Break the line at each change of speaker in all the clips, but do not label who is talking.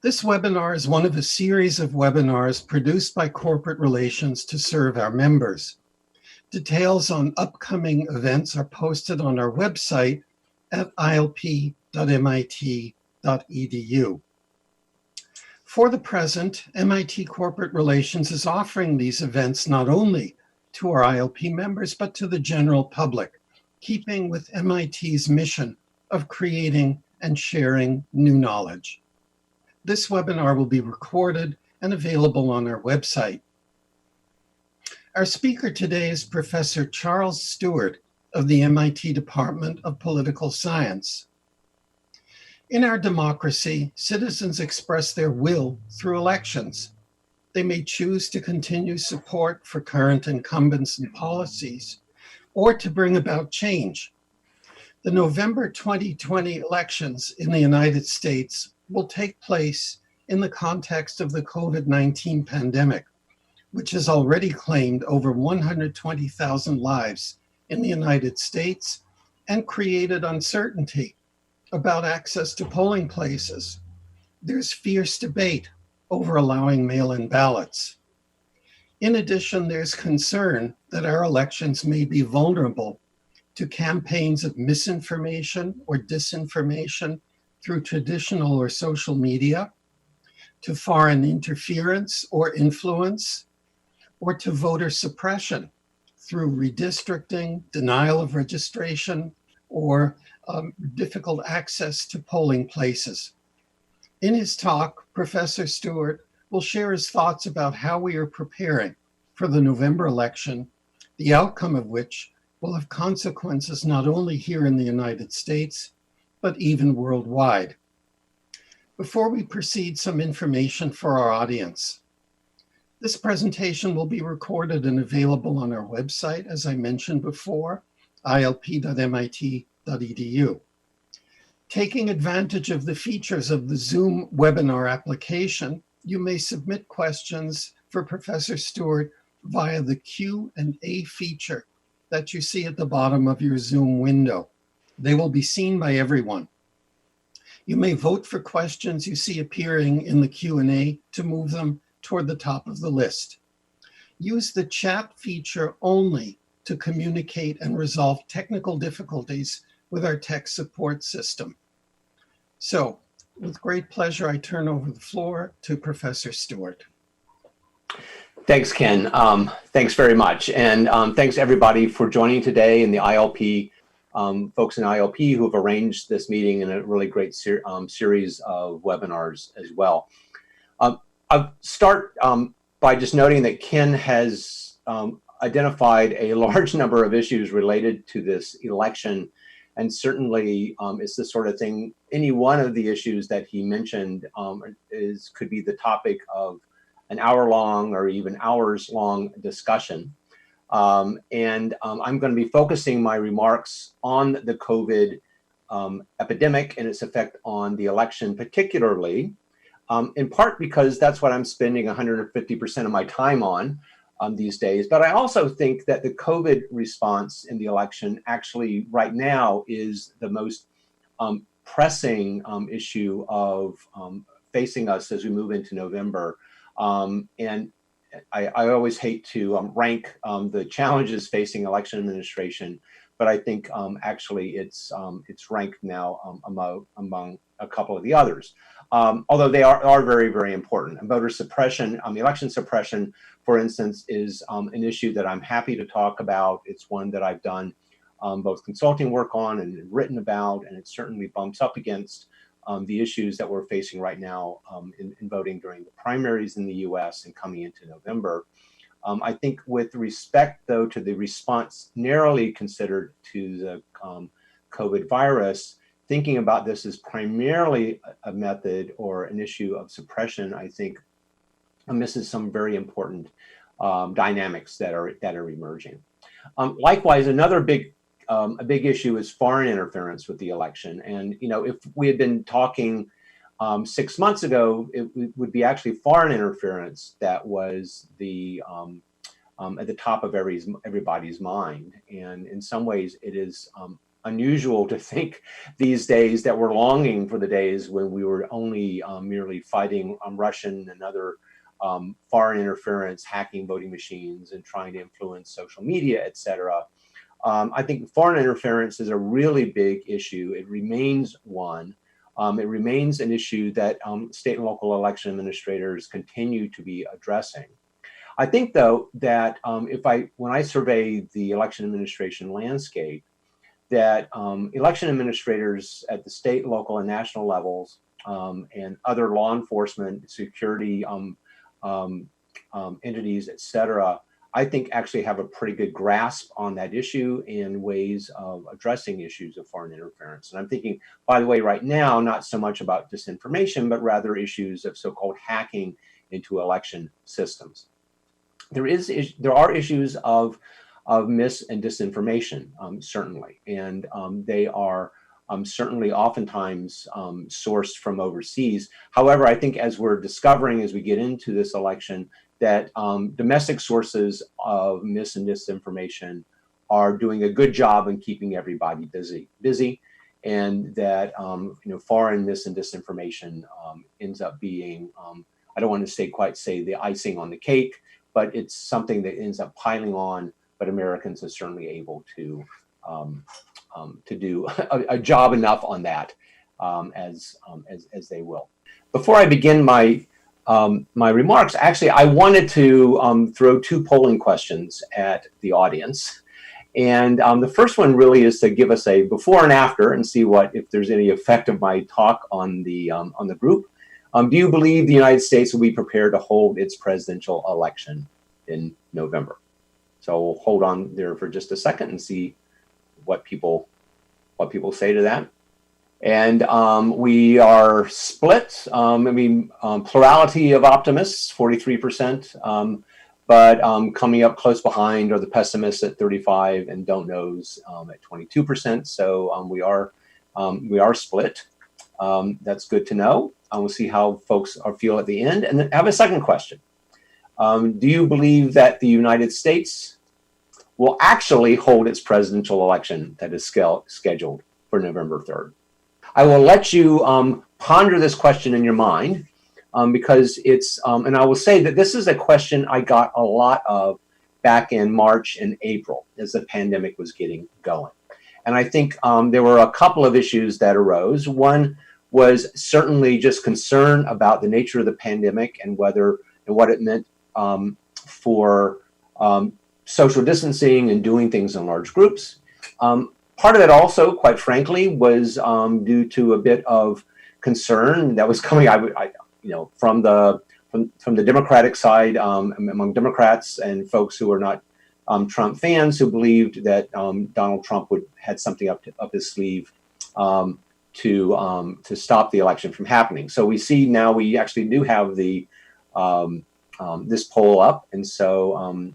This webinar is one of a series of webinars produced by Corporate Relations to serve our members. Details on upcoming events are posted on our website at ilp.mit.edu. For the present, MIT Corporate Relations is offering these events not only to our ILP members, but to the general public, keeping with MIT's mission of creating and sharing new knowledge. This webinar will be recorded and available on our website. Our speaker today is Professor Charles Stewart of the MIT Department of Political Science. In our democracy, citizens express their will through elections. They may choose to continue support for current incumbents and policies, or to bring about change. The November 2020 elections in the United States will take place in the context of the COVID-19 pandemic, which has already claimed over 120,000 lives in the United States and created uncertainty about access to polling places. There's fierce debate over allowing mail-in ballots. In addition, there's concern that our elections may be vulnerable to campaigns of misinformation or disinformation through traditional or social media, to foreign interference or influence, or to voter suppression through redistricting, denial of registration, or difficult access to polling places. In his talk, Professor Stewart will share his thoughts about how we are preparing for the November election, the outcome of which will have consequences not only here in the United States, but even worldwide. Before we proceed, some information for our audience. This presentation will be recorded and available on our website, as I mentioned before, ilp.mit.edu. Taking advantage of the features of the Zoom webinar application, you may submit questions for Professor Stewart via the Q&A feature that you see at the bottom of your Zoom window. They will be seen by everyone. You may vote for questions you see appearing in the Q&A to move them toward the top of the list. Use the chat feature only to communicate and resolve technical difficulties with our tech support system. So, with great pleasure, I turn over the floor to Professor Stewart.
Thanks, Ken. Thanks very much. And thanks everybody for joining today, and the ILP, folks in ILP who have arranged this meeting in a really great series of webinars as well. I'll start by just noting that Ken has identified a large number of issues related to this election, and certainly it's the sort of thing, any one of the issues that he mentioned could be the topic of an hour-long or even hours-long discussion. I'm going to be focusing my remarks on the COVID epidemic and its effect on the election particularly, in part because that's what I'm spending 150% of my time on these days. But I also think that the COVID response in the election actually right now is the most pressing issue of facing us as we move into November. And I always hate to rank the challenges facing election administration, but I think actually it's ranked now among a couple of the others. Although they are very, very important. And voter suppression, election suppression, for instance, is an issue that I'm happy to talk about. It's one that I've done both consulting work on and written about, and it certainly bumps up against the issues that we're facing right now in voting during the primaries in the US and coming into November. I think with respect, though, to the response narrowly considered to the COVID virus, thinking about this as primarily a method or an issue of suppression, I think misses some very important dynamics that are emerging. Likewise, another a big issue is foreign interference with the election. And, if we had been talking 6 months ago, it would be actually foreign interference that was at the top of everybody's mind. And in some ways, it is unusual to think these days that we're longing for the days when we were only merely fighting Russian and other foreign interference, hacking voting machines, and trying to influence social media, etc. I think foreign interference is a really big issue. It remains one. It remains an issue that state and local election administrators continue to be addressing. I think, though, that when I survey the election administration landscape, that election administrators at the state, local, and national levels, and other law enforcement, security entities, et cetera, I think actually have a pretty good grasp on that issue and ways of addressing issues of foreign interference. And I'm thinking, by the way, right now, not so much about disinformation, but rather issues of so-called hacking into election systems. There are issues of mis and disinformation, certainly, and they are certainly oftentimes sourced from overseas. However, I think as we're discovering as we get into this election, that domestic sources of mis and disinformation are doing a good job in keeping everybody busy, and that foreign mis and disinformation ends up being, I don't want to quite say the icing on the cake, but it's something that ends up piling on. But Americans are certainly able to do a job enough on that as they will. Before I begin my remarks, actually, I wanted to throw two polling questions at the audience. And the first one really is to give us a before and after and see if there's any effect of my talk on the group. Do you believe the United States will be prepared to hold its presidential election in November? So we'll hold on there for just a second and see what people say to that. And we are split. Plurality of optimists, 43%, but coming up close behind are the pessimists at 35% and don't knows at 22%. So we are split. That's good to know. We'll see how folks feel at the end. And then I have a second question. Do you believe that the United States will actually hold its presidential election that is scheduled for November 3rd? I will let you ponder this question in your mind because it's, and I will say that this is a question I got a lot of back in March and April as the pandemic was getting going. And I think there were a couple of issues that arose. One was certainly just concern about the nature of the pandemic and what it meant for social distancing and doing things in large groups. Part of it also, quite frankly, was due to a bit of concern that was coming, from the Democratic side, among Democrats and folks who are not Trump fans, who believed that Donald Trump had something up his sleeve to stop the election from happening. So we see now we actually do have this poll up, and so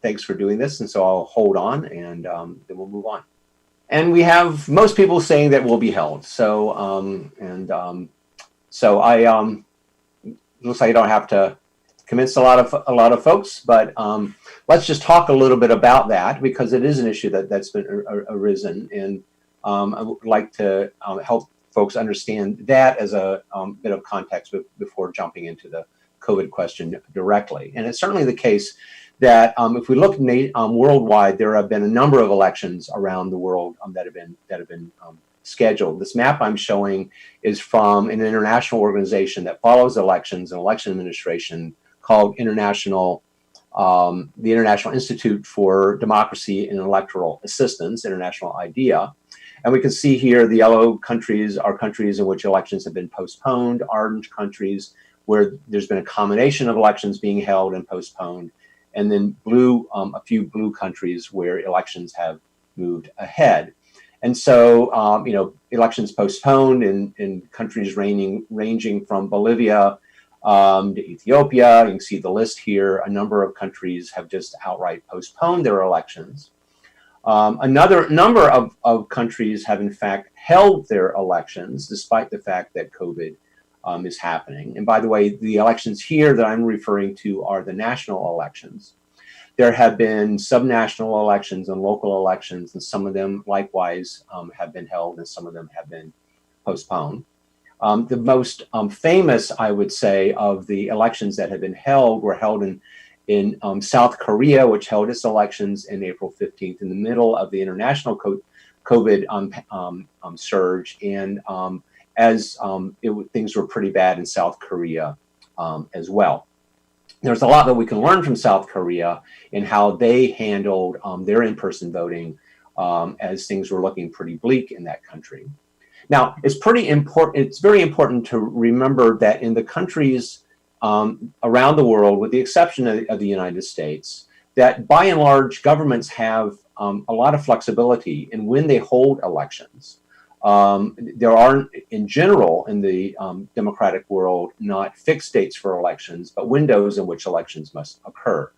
thanks for doing this. And so I'll hold on, and then we'll move on. And we have most people saying that will be held. So so I looks like I don't have to convince a lot of folks, but let's just talk a little bit about that because it is an issue that's been arisen, and I would like to help folks understand that as a bit of context before jumping into the COVID question directly. And it's certainly the case that if we look worldwide, there have been a number of elections around the world that have been scheduled. This map I'm showing is from an international organization that follows elections and election administration called the International Institute for Democracy and Electoral Assistance, International IDEA. And we can see here the yellow countries are countries in which elections have been postponed, orange countries where there's been a combination of elections being held and postponed, and then blue, a few blue countries where elections have moved ahead. And so, elections postponed in countries ranging from Bolivia to Ethiopia. You can see the list here. A number of countries have just outright postponed their elections. Another number of countries have in fact held their elections despite the fact that COVID is happening. And by the way, the elections here that I'm referring to are the national elections. there have been subnational elections and local elections, and some of them likewise have been held, and some of them have been postponed. The most famous, I would say, of the elections that have been held were held in South Korea, which held its elections in April 15th, in the middle of the international COVID surge, and things were pretty bad in South Korea as well. There's a lot that we can learn from South Korea in how they handled their in-person voting as things were looking pretty bleak in that country. Now, it's very important to remember that in the countries around the world, with the exception of the United States, that by and large, governments have a lot of flexibility in when they hold elections. There are, in general, in the democratic world, not fixed dates for elections, but windows in which elections must occur.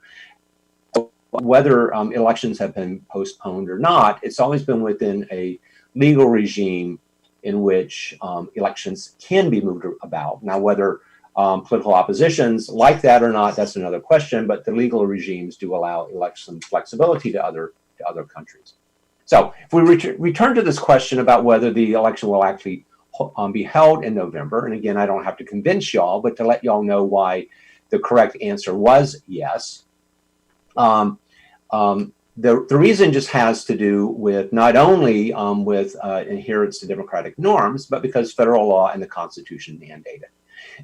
Whether elections have been postponed or not, it's always been within a legal regime in which elections can be moved about. Now, whether political oppositions like that or not, that's another question, but the legal regimes do allow election flexibility to other countries. So if we return to this question about whether the election will actually be held in November, and again, I don't have to convince y'all, but to let y'all know why the correct answer was yes. The reason just has to do with not only with adherence to democratic norms, but because federal law and the Constitution mandate it.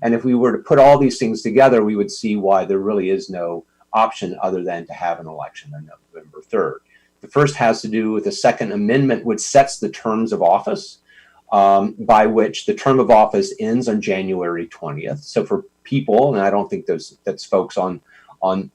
And if we were to put all these things together, we would see why there really is no option other than to have an election on November 3rd. The first has to do with the Second Amendment, which sets the terms of office, by which the term of office ends on January 20th. So for people, and I don't think that's folks on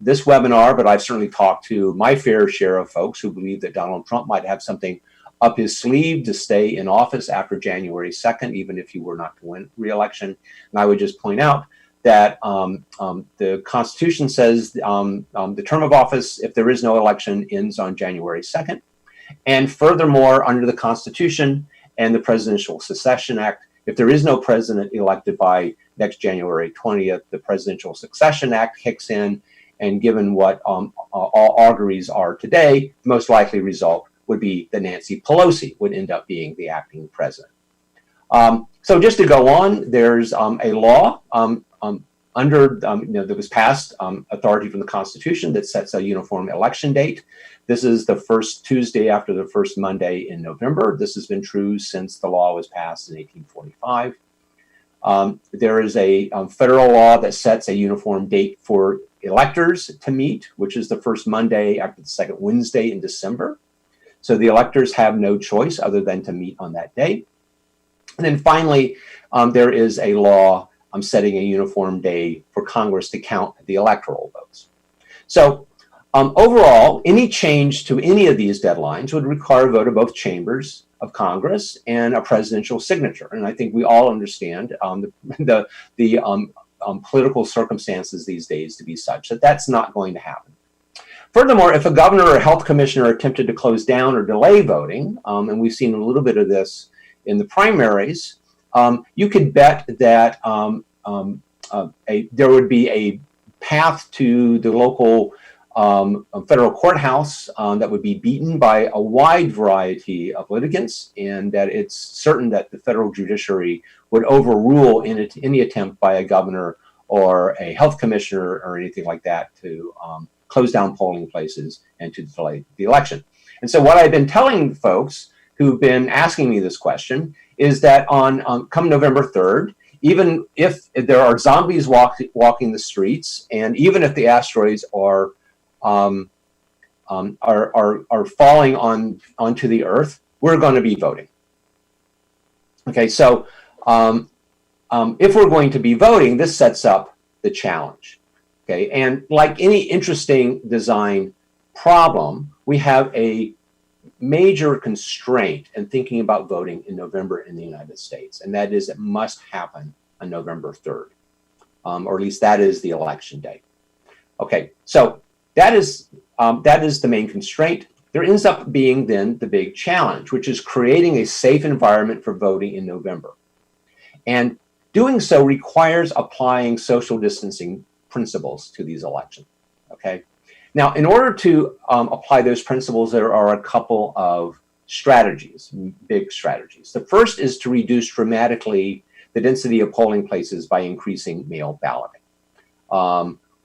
this webinar, but I've certainly talked to my fair share of folks who believe that Donald Trump might have something up his sleeve to stay in office after January 2nd, even if he were not to win re-election. And I would just point out that the Constitution says the term of office, if there is no election, ends on January 2nd. And furthermore, under the Constitution and the Presidential Succession Act, if there is no president elected by next January 20th, the Presidential Succession Act kicks in, and given what all auguries are today, the most likely result would be that Nancy Pelosi would end up being the acting president. So just to go on, there's a law that was passed, authority from the Constitution, that sets a uniform election date. This is the first Tuesday after the first Monday in November. This has been true since the law was passed in 1845. There is a federal law that sets a uniform date for electors to meet, which is the first Monday after the second Wednesday in December. So the electors have no choice other than to meet on that day. And then finally, there is a law setting a uniform day for Congress to count the electoral votes. So overall, any change to any of these deadlines would require a vote of both chambers of Congress and a presidential signature. And I think we all understand the political circumstances these days to be such that that's not going to happen. Furthermore, if a governor or a health commissioner attempted to close down or delay voting, and we've seen a little bit of this in the primaries, you could bet that there would be a path to the local federal courthouse that would be beaten by a wide variety of litigants, and that it's certain that the federal judiciary would overrule any attempt by a governor or a health commissioner or anything like that to close down polling places and to delay the election. And so what I've been telling folks who've been asking me this question is that on come November 3rd, even if there are zombies walking the streets, and even if the asteroids are falling onto the Earth, we're going to be voting. Okay, so if we're going to be voting, this sets up the challenge. Okay, and like any interesting design problem, we have a major constraint in thinking about voting in November in the United States, and that is it must happen on November 3rd, or at least that is the election day. Okay, so that is the main constraint. There ends up being then the big challenge, which is creating a safe environment for voting in November. And doing so requires applying social distancing principles to these elections, okay? Now, in order to apply those principles, there are a couple of strategies, big strategies. The first is to reduce dramatically the density of polling places by increasing mail balloting.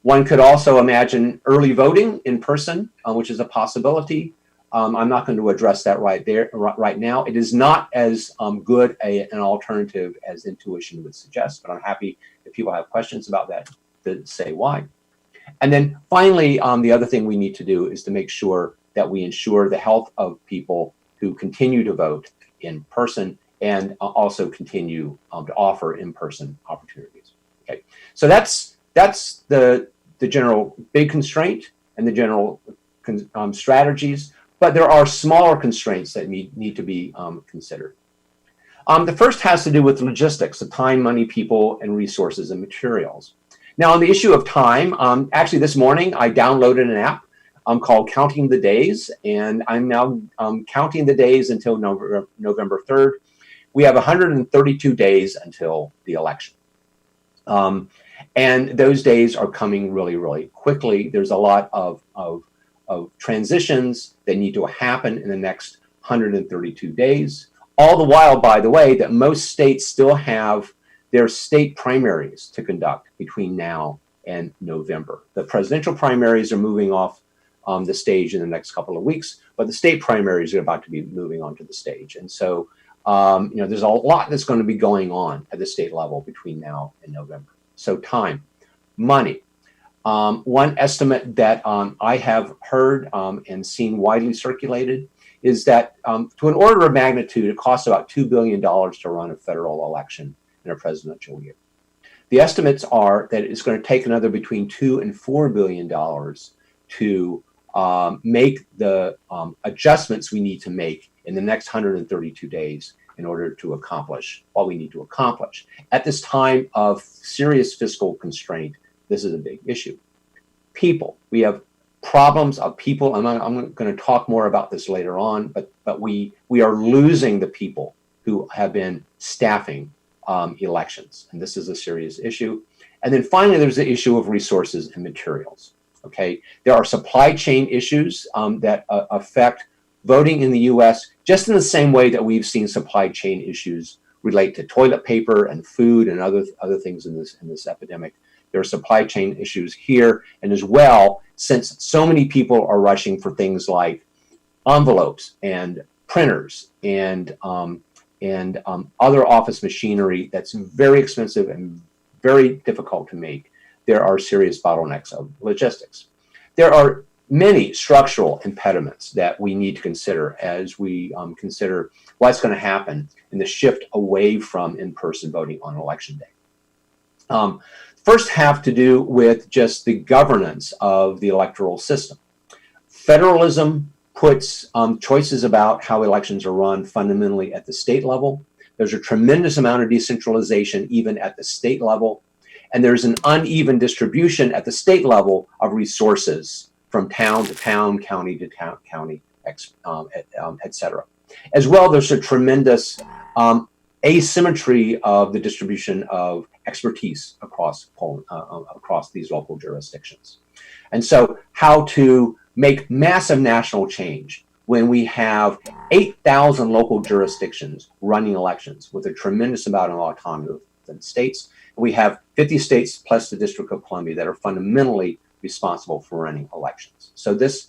One could also imagine early voting in person, which is a possibility. I'm not going to address that right now. It is not as good an alternative as intuition would suggest, but I'm happy if people have questions about that to say why. And then finally, the other thing we need to do is to make sure that we ensure the health of people who continue to vote in person and also continue to offer in-person opportunities. Okay, so that's the general big constraint and the general strategies, but there are smaller constraints that need to be considered. The first has to do with logistics, the time, money, people, and resources and materials. Now, on the issue of time, actually this morning I downloaded an app called Counting the Days, and I'm now counting the days until November 3rd. We have 132 days until the election. And those days are coming really, really quickly. There's a lot of transitions that need to happen in the next 132 days. All the while, by the way, that most states still have their state primaries to conduct between now and November. The presidential primaries are moving off the stage in the next couple of weeks, but the state primaries are about to be moving onto the stage. And so, there's a lot that's going to be going on at the state level between now and November. So time, money. One estimate that I have heard and seen widely circulated is that to an order of magnitude, it costs about $2 billion to run a federal election in a presidential year. The estimates are that it's going to take another between $2 and $4 billion to make the adjustments we need to make in the next 132 days in order to accomplish what we need to accomplish. At this time of serious fiscal constraint, this is a big issue. People, we have problems of people. I'm going to talk more about this later on, but we are losing the people who have been staffing elections, and this is a serious issue. And then finally, there's the issue of resources and materials. Okay, there are supply chain issues that affect voting in the U.S. just in the same way that we've seen supply chain issues relate to toilet paper and food and other things in this epidemic. There are supply chain issues here, and as well, since so many people are rushing for things like envelopes and printers and other office machinery that's very expensive and very difficult to make, there are serious bottlenecks of logistics. There are many structural impediments that we need to consider as we consider what's going to happen in the shift away from in-person voting on election day. First have to do with just the governance of the electoral system. Federalism puts choices about how elections are run fundamentally at the state level. There's a tremendous amount of decentralization even at the state level. And there's an uneven distribution at the state level of resources from town to town, county to county, et cetera. As well, there's a tremendous asymmetry of the distribution of expertise across these local jurisdictions. And so how to make massive national change when we have 8,000 local jurisdictions running elections with a tremendous amount of autonomy within states. We have 50 states plus the District of Columbia that are fundamentally responsible for running elections. So this,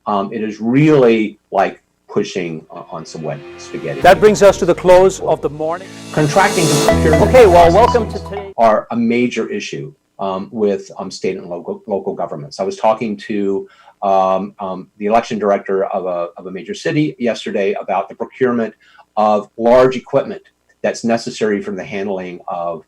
it is really like pushing on some wet spaghetti.
That brings us to the close of the morning.
Contracting to procurement.
Okay, well, welcome to today.
Are a major issue with state and local governments. I was talking to the election director of a major city yesterday about the procurement of large equipment that's necessary for the handling of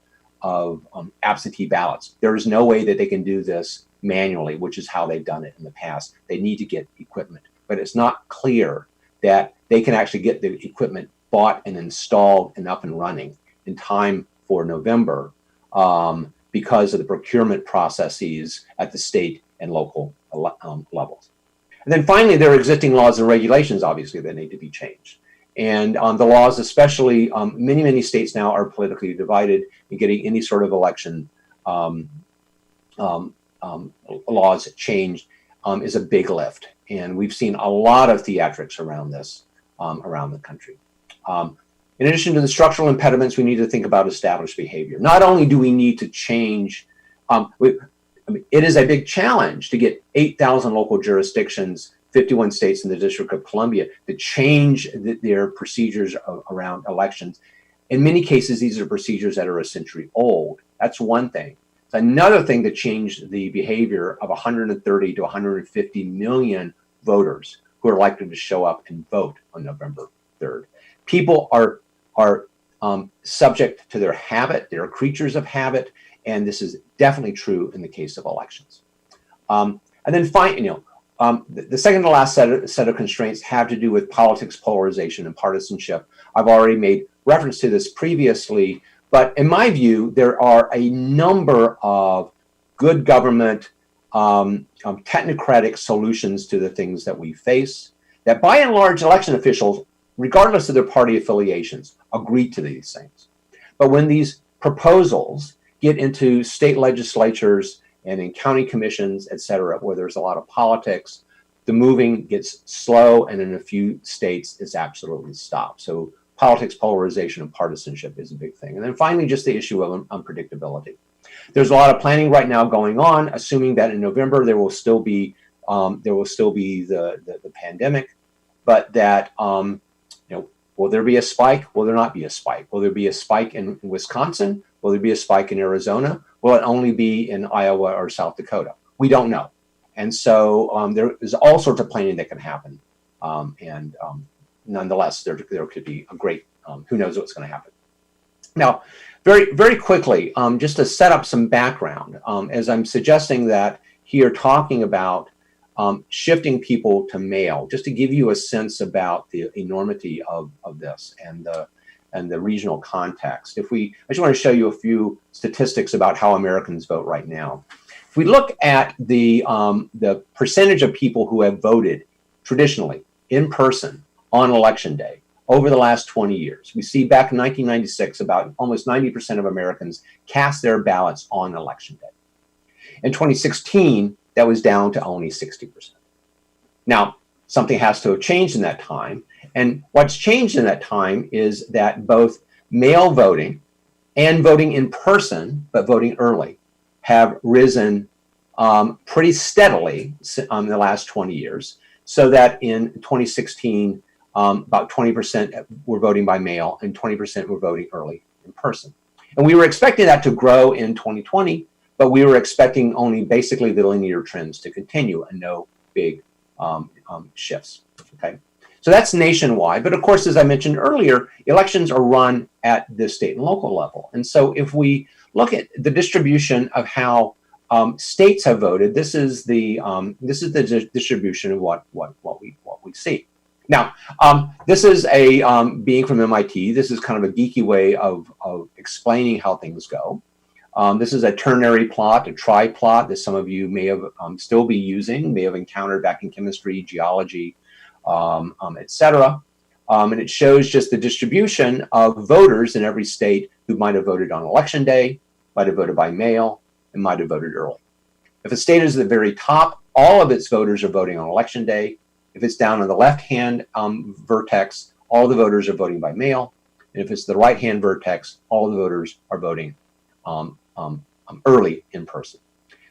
absentee ballots. There is no way that they can do this manually, which is how they've done it in the past. They need to get equipment, but it's not clear that they can actually get the equipment bought and installed and up and running in time for November because of the procurement processes at the state and local levels. And then finally, there are existing laws and regulations, obviously, that need to be changed. And the laws, especially, many states now are politically divided in getting any sort of election laws changed. is a big lift. And we've seen a lot of theatrics around this around the country. In addition to the structural impediments, we need to think about established behavior. Not only do we need to change, it is a big challenge to get 8,000 local jurisdictions, 51 states in the District of Columbia, to change their procedures around elections. In many cases, these are procedures that are a century old. That's one thing. It's another thing to change the behavior of 130 to 150 million voters who are likely to show up and vote on November 3rd. People are subject to their habit. They're creatures of habit, and this is definitely true in the case of elections. And then the second to last set of constraints have to do with politics, polarization, and partisanship. I've already made reference to this previously, but in my view, there are a number of good government, technocratic solutions to the things that we face that by and large election officials, regardless of their party affiliations, agree to these things. But when these proposals get into state legislatures and in county commissions, et cetera, where there's a lot of politics, the moving gets slow, and in a few states, it's absolutely stopped. So politics, polarization, and partisanship is a big thing. And then finally, just the issue of unpredictability. There's a lot of planning right now going on, assuming that in November there will still be the pandemic, but that will there be a spike? Will there not be a spike? Will there be a spike in Wisconsin? Will there be a spike in Arizona? Will it only be in Iowa or South Dakota? We don't know. And so there is all sorts of planning that can happen. Nonetheless, there could be a great, who knows what's going to happen. Now, very, very quickly, just to set up some background, as I'm suggesting that here talking about shifting people to mail, just to give you a sense about the enormity of this and the regional context. I just want to show you a few statistics about how Americans vote right now. If we look at the percentage of people who have voted traditionally in person on election day over the last 20 years, we see back in 1996, about almost 90% of Americans cast their ballots on election day. In 2016, that was down to only 60%. Now, something has to have changed in that time. And what's changed in that time is that both mail voting and voting in person, but voting early, have risen pretty steadily in the last 20 years, so that in 2016, about 20% were voting by mail and 20% were voting early in person. And we were expecting that to grow in 2020, but we were expecting only basically the linear trends to continue and no big shifts, okay? So that's nationwide, but of course, as I mentioned earlier, elections are run at the state and local level. And so if we look at the distribution of how states have voted, this is the distribution of what we see. Now, this is being from MIT, this is kind of a geeky way of explaining how things go. This is a ternary plot, a tri-plot that some of you may have still be using, may have encountered back in chemistry, geology, et cetera. And it shows just the distribution of voters in every state who might have voted on election day, might have voted by mail, and might have voted early. If a state is at the very top, all of its voters are voting on election day. If it's down on the left-hand vertex, all the voters are voting by mail. And if it's the right-hand vertex, all the voters are voting early in person.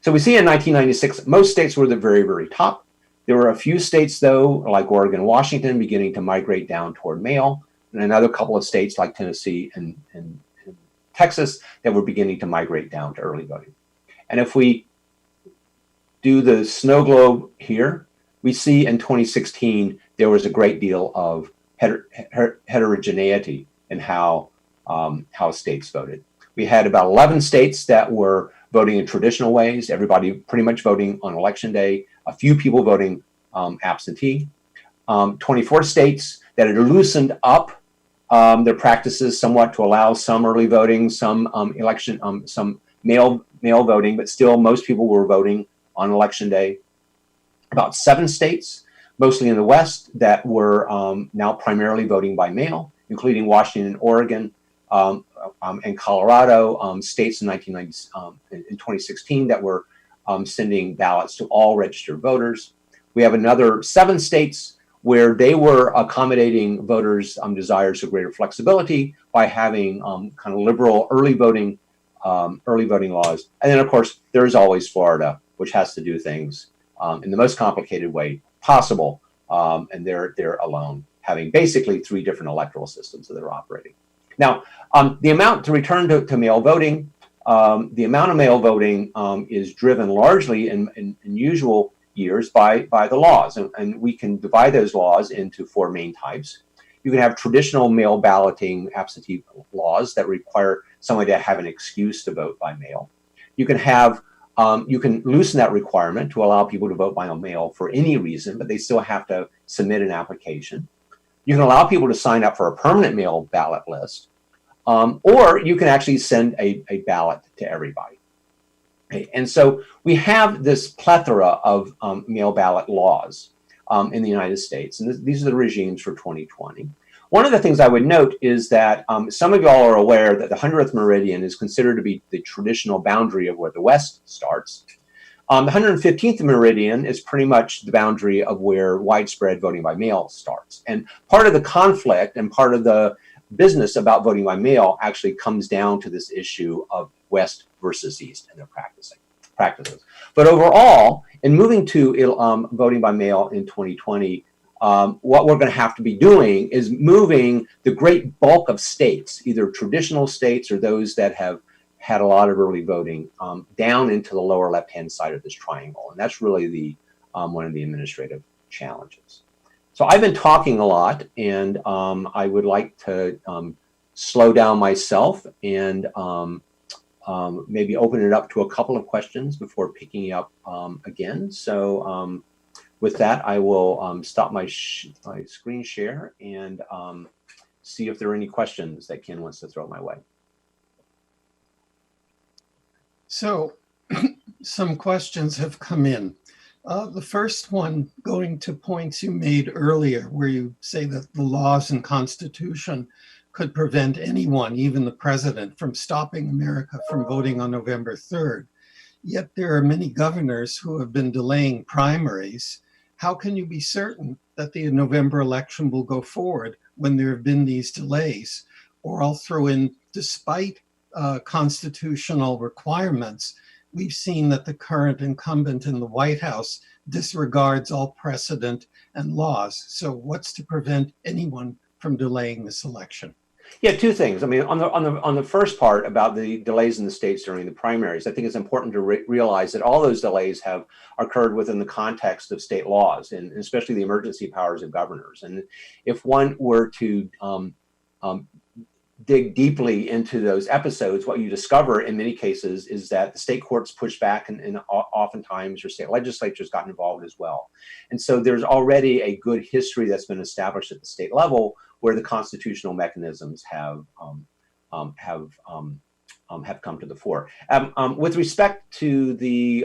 So we see in 1996, most states were the very, very top. There were a few states, though, like Oregon, Washington, beginning to migrate down toward mail, and another couple of states like Tennessee and Texas that were beginning to migrate down to early voting. And if we do the snow globe here, we see in 2016 there was a great deal of heterogeneity in how states voted. We had about 11 states that were voting in traditional ways, everybody pretty much voting on election day, a few people voting absentee. 24 states that had loosened up their practices somewhat to allow some early voting, some some mail voting, but still most people were voting on election day. About 7 states, mostly in the West, that were now primarily voting by mail, including Washington, Oregon, and Colorado, states in 2016 that were sending ballots to all registered voters. We have another 7 states where they were accommodating voters' desires for greater flexibility by having kind of liberal early voting laws. And then, of course, there's always Florida, which has to do things in the most complicated way possible. And they're alone, having basically 3 different electoral systems that they're operating. Now, the amount to return to mail voting, the amount of mail voting is driven largely in usual years by the laws. And we can divide those laws into 4 main types. You can have traditional mail balloting absentee laws that require someone to have an excuse to vote by mail. You can have you can loosen that requirement to allow people to vote by mail for any reason, but they still have to submit an application. You can allow people to sign up for a permanent mail ballot list, or you can actually send a ballot to everybody. Okay. And so we have this plethora of mail ballot laws in the United States, and these are the regimes for 2020. One of the things I would note is that some of y'all are aware that the 100th meridian is considered to be the traditional boundary of where the West starts. The 115th meridian is pretty much the boundary of where widespread voting by mail starts. And part of the conflict and part of the business about voting by mail actually comes down to this issue of West versus East and their practices. But overall, in moving to voting by mail in 2020, what we're going to have to be doing is moving the great bulk of states, either traditional states or those that have had a lot of early voting, down into the lower left-hand side of this triangle. And that's really the one of the administrative challenges. So I've been talking a lot, and I would like to slow down myself and maybe open it up to a couple of questions before picking up again. So with that, I will stop my screen share and see if there are any questions that Ken wants to throw my way.
So some questions have come in. The first one going to points you made earlier, where you say that the laws and Constitution could prevent anyone, even the president, from stopping America from voting on November 3rd. Yet there are many governors who have been delaying primaries. How can you be certain that the November election will go forward when there have been these delays? Or I'll throw in, despite constitutional requirements, we've seen that the current incumbent in the White House disregards all precedent and laws. So what's to prevent anyone from delaying this election?
Yeah, 2 things. I mean, on the first part about the delays in the states during the primaries, I think it's important to realize that all those delays have occurred within the context of state laws, and especially the emergency powers of governors. And if one were to dig deeply into those episodes, what you discover in many cases is that the state courts push back, and oftentimes your state legislatures got involved as well. And so there's already a good history that's been established at the state level where the constitutional mechanisms have come to the fore. With respect to the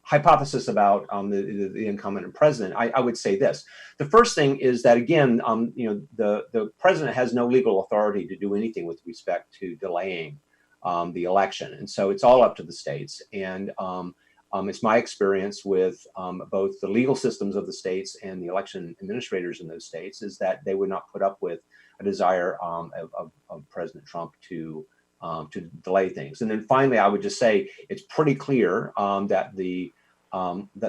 hypothesis about the incumbent and president, I would say this. The first thing is that, again, the president has no legal authority to do anything with respect to delaying the election. And so it's all up to the states. And it's my experience with both the legal systems of the states and the election administrators in those states is that they would not put up with a desire of President Trump to delay things. And then finally, I would just say it's pretty clear that the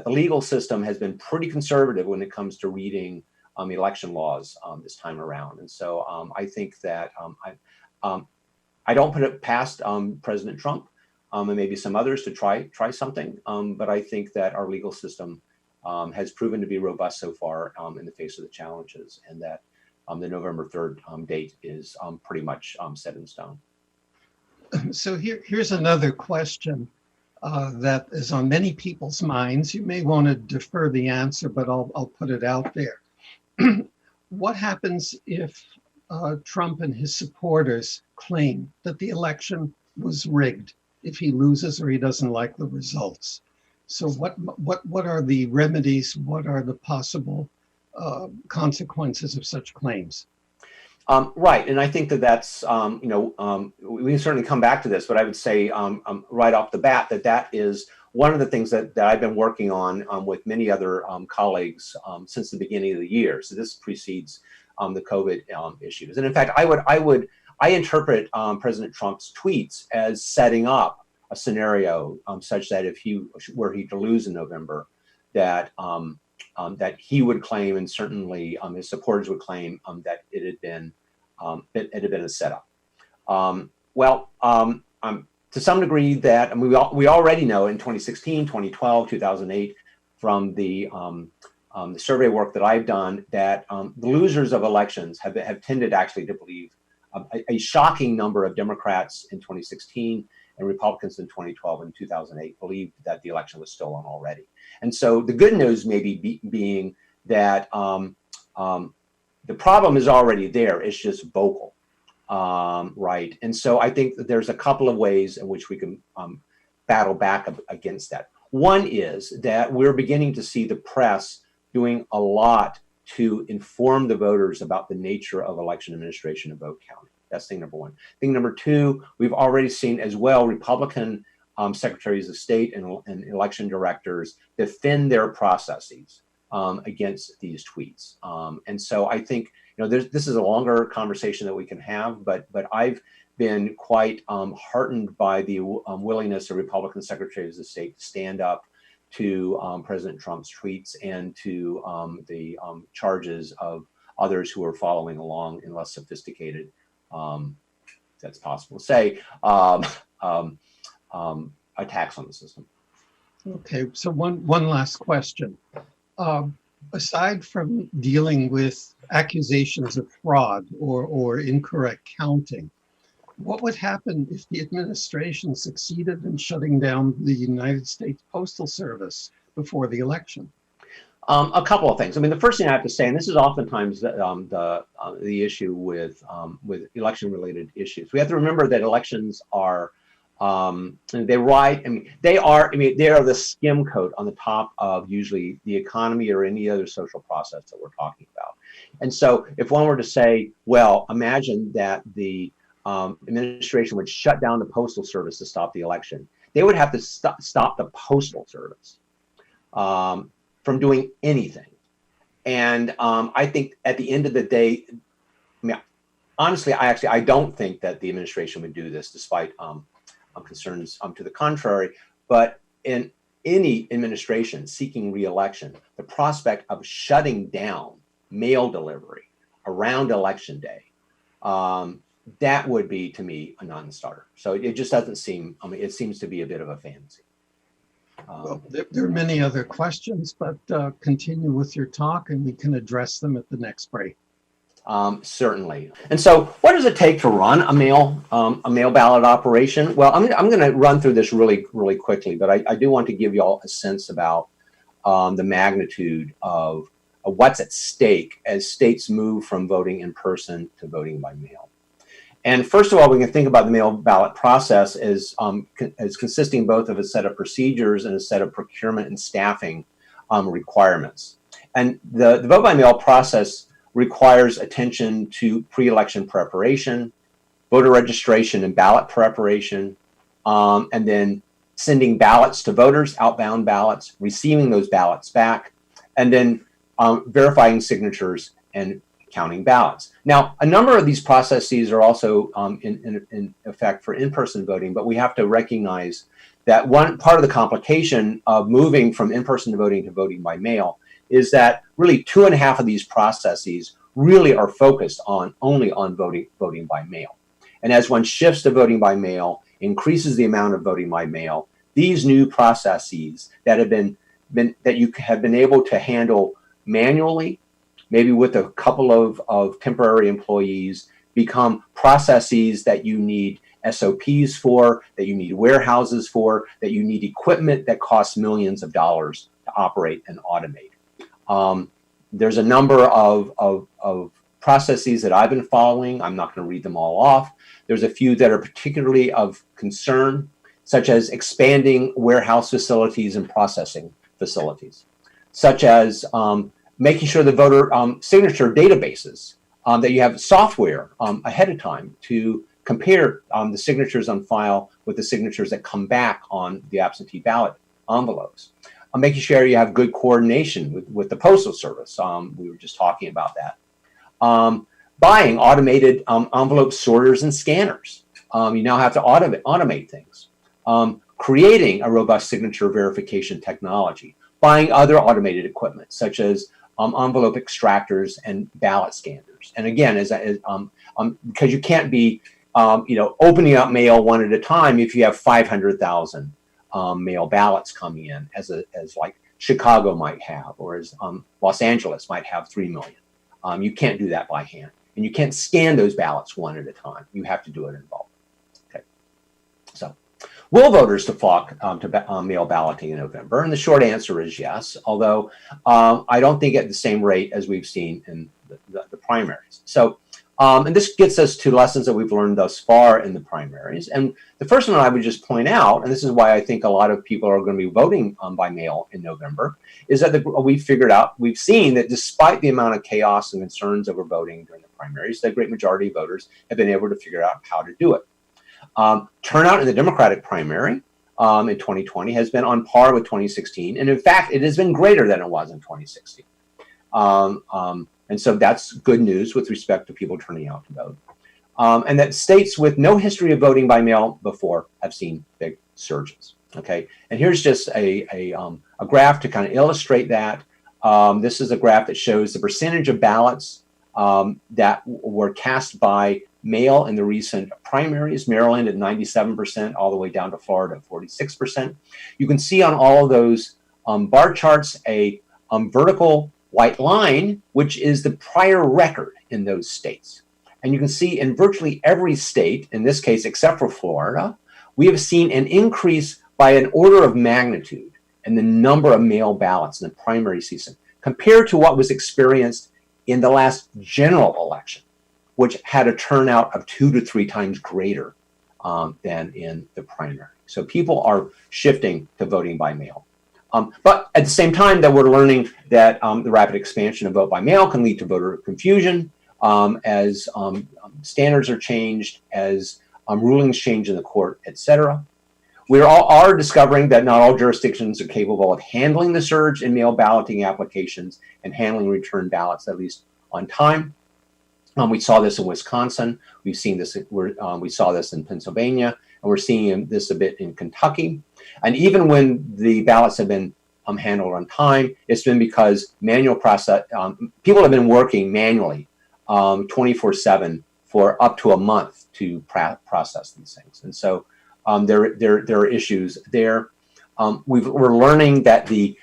legal system has been pretty conservative when it comes to reading election laws this time around. And so I think that I don't put it past President Trump and maybe some others to try something. But I think that our legal system has proven to be robust so far in the face of the challenges, and that the November 3rd date is pretty much set in stone.
So here's another question that is on many people's minds. You may want to defer the answer, but I'll put it out there. What happens if Trump and his supporters claim that the election was rigged, if he loses or he doesn't like the results? So what are the remedies? What are the possible consequences of such claims?
Right, and I think that's we can certainly come back to this, but I would say right off the bat that is one of the things that I've been working on with many other colleagues since the beginning of the year. So this precedes the COVID issues. And in fact, I interpret President Trump's tweets as setting up a scenario such that if he were he to lose in November, that that he would claim, and certainly his supporters would claim, that it had been a setup. To some degree, that we already know in 2016, 2012, 2008, from the survey work that I've done, that the losers of elections have tended actually to believe a shocking number of Democrats in 2016 and Republicans in 2012 and 2008 believed that the election was stolen already. And so the good news maybe being that the problem is already there. It's just vocal, right? And so I think that there's a couple of ways in which we can battle back against that. One is that we're beginning to see the press doing a lot to inform the voters about the nature of election administration and vote counting. That's thing number one. Thing number two, we've already seen as well Republican secretaries of state and election directors defend their processes against these tweets. And so I think, this is a longer conversation that we can have, but I've been quite heartened by the willingness of Republican secretaries of state to stand up to President Trump's tweets and to the charges of others who are following along in less sophisticated, that's possible to say, attacks on the system.
Okay, so one last question. Aside from dealing with accusations of fraud or incorrect counting, what would happen if the administration succeeded in shutting down the United States Postal Service before the election?
A couple of things. I mean, the first thing I have to say, and this is oftentimes the issue with election-related issues. We have to remember that elections are they are the skim coat on the top of usually the economy or any other social process that we're talking about. And so, if one were to say, well, imagine that the administration would shut down the Postal Service to stop the election, they would have to stop the Postal Service from doing anything. And I think at the end of the day, honestly, I don't think that the administration would do this, despite concerns to the contrary. But in any administration seeking re-election, the prospect of shutting down mail delivery around election day, that would be, to me, a non-starter. So it just doesn't seem, it seems to be a bit of a fantasy.
Well, there are many other questions, but continue with your talk and we can address them at the next break.
Certainly. And so what does it take to run a mail ballot operation? Well, I'm going to run through this really quickly, but I do want to give you all a sense about the magnitude of what's at stake as states move from voting in person to voting by mail. And first of all, we can think about the mail ballot process as consisting both of a set of procedures and a set of procurement and staffing requirements. And the vote by mail process requires attention to pre-election preparation, voter registration and ballot preparation, and then sending ballots to voters, outbound ballots, receiving those ballots back, and then verifying signatures and counting ballots. Now, a number of these processes are also in effect for in-person voting, but we have to recognize that one part of the complication of moving from in-person voting to voting by mail is that really 2.5 of these processes really are focused only on voting by mail. And as one shifts to voting by mail, increases the amount of voting by mail, these new processes that you have been able to handle manually, maybe with a couple of temporary employees, become processes that you need SOPs for, that you need warehouses for, that you need equipment that costs millions of dollars to operate and automate. There's a number of processes that I've been following. I'm not going to read them all off. There's a few that are particularly of concern, such as expanding warehouse facilities and processing facilities, such as making sure the voter signature databases, that you have software ahead of time to compare the signatures on file with the signatures that come back on the absentee ballot envelopes. Making sure you have good coordination with the Postal Service. We were just talking about that. Buying automated envelope sorters and scanners. You now have to automate things. Creating a robust signature verification technology. Buying other automated equipment, such as envelope extractors and ballot scanners. And again, because you can't be opening up mail one at a time if you have 500,000 mail ballots coming in, as like Chicago might have, or as Los Angeles might have 3 million. You can't do that by hand, and you can't scan those ballots one at a time. You have to do it in bulk. Okay, so will voters default to mail balloting in November? And the short answer is yes, although I don't think at the same rate as we've seen in the primaries. So, and this gets us to lessons that we've learned thus far in the primaries. And the first one I would just point out, and this is why I think a lot of people are going to be voting by mail in November, is that we've seen that despite the amount of chaos and concerns over voting during the primaries, the great majority of voters have been able to figure out how to do it. Turnout in the Democratic primary in 2020 has been on par with 2016. And in fact, it has been greater than it was in 2016. And so that's good news with respect to people turning out to vote. And that states with no history of voting by mail before have seen big surges. Okay, and here's just a graph to kind of illustrate that. This is a graph that shows the percentage of ballots that were cast by mail in the recent primaries. Maryland at 97%, all the way down to Florida at 46%. You can see on all of those bar charts a vertical white line, which is the prior record in those states. And you can see in virtually every state, in this case, except for Florida, we have seen an increase by an order of magnitude in the number of mail ballots in the primary season compared to what was experienced in the last general election, which had a turnout of 2 to 3 times greater than in the primary. So people are shifting to voting by mail. But at the same time that we're learning that the rapid expansion of vote by mail can lead to voter confusion as standards are changed, as rulings change in the court, etc. We are discovering that not all jurisdictions are capable of handling the surge in mail balloting applications and handling return ballots, at least on time. We saw this in Wisconsin. We've seen this. We saw this in Pennsylvania, and we're seeing this a bit in Kentucky. And even when the ballots have been handled on time, it's been because manual process. People have been working manually 24/7 for up to a month to process these things, and so there are issues there. We're learning that the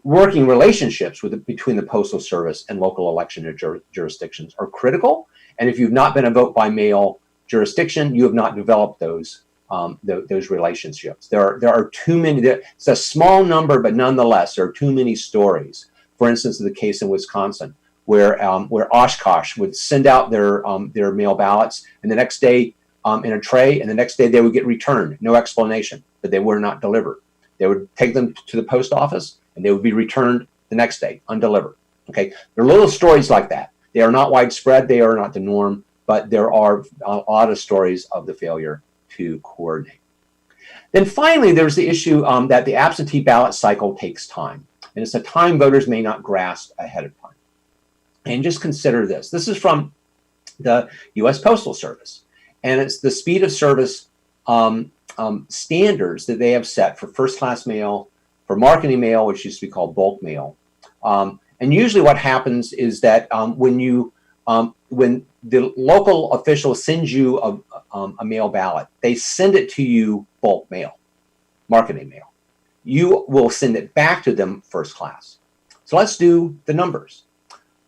working relationships between the Postal Service and local election jurisdictions are critical. And if you've not been a vote by mail jurisdiction, you have not developed those relationships. There are too many. It's a small number, but nonetheless, there are too many stories. For instance, in the case in Wisconsin, where Oshkosh would send out their mail ballots, and the next day in a tray, and the next day they would get returned, no explanation, but they were not delivered. They would take them to the post office, and they would be returned the next day, undelivered. Okay, there are little stories like that. They are not widespread. They are not the norm, but there are a lot of stories of the failure to coordinate. Then finally, there's the issue that the absentee ballot cycle takes time, and it's a time voters may not grasp ahead of time. And just consider this. This is from the U.S. Postal Service, and it's the speed of service standards that they have set for first-class mail, for marketing mail, which used to be called bulk mail. And usually what happens is that when the local official sends you a mail ballot, they send it to you bulk mail, marketing mail. You will send it back to them first class. So let's do the numbers.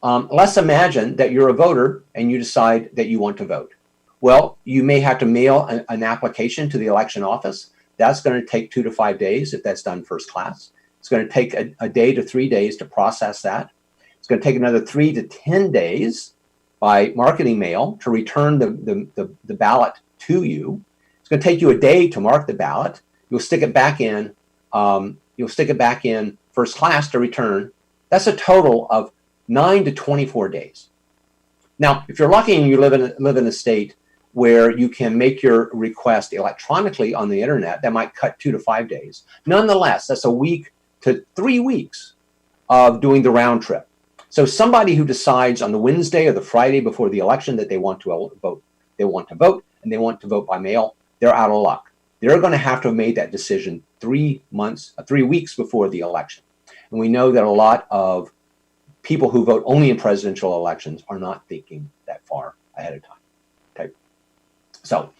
Let's imagine that you're a voter and you decide that you want to vote. Well, you may have to mail an application to the election office. That's going to take 2 to 5 days if that's done first class. It's going to take a day to 3 days to process that. It's going to take another 3 to 10 days by marketing mail to return the ballot to you. It's going to take you a day to mark the ballot. You'll stick it back in. First class to return. That's a total of 9 to 24 days. Now, if you're lucky and you live in a state where you can make your request electronically on the internet. That might cut 2 to 5 days. Nonetheless, that's a week to 3 weeks of doing the round trip. So somebody who decides on the Wednesday or the Friday before the election that they want to vote, and they want to vote by mail, they're out of luck. They're going to have to have made that decision 3 weeks before the election. And we know that a lot of people who vote only in presidential elections are not thinking that far ahead of time. Okay. So,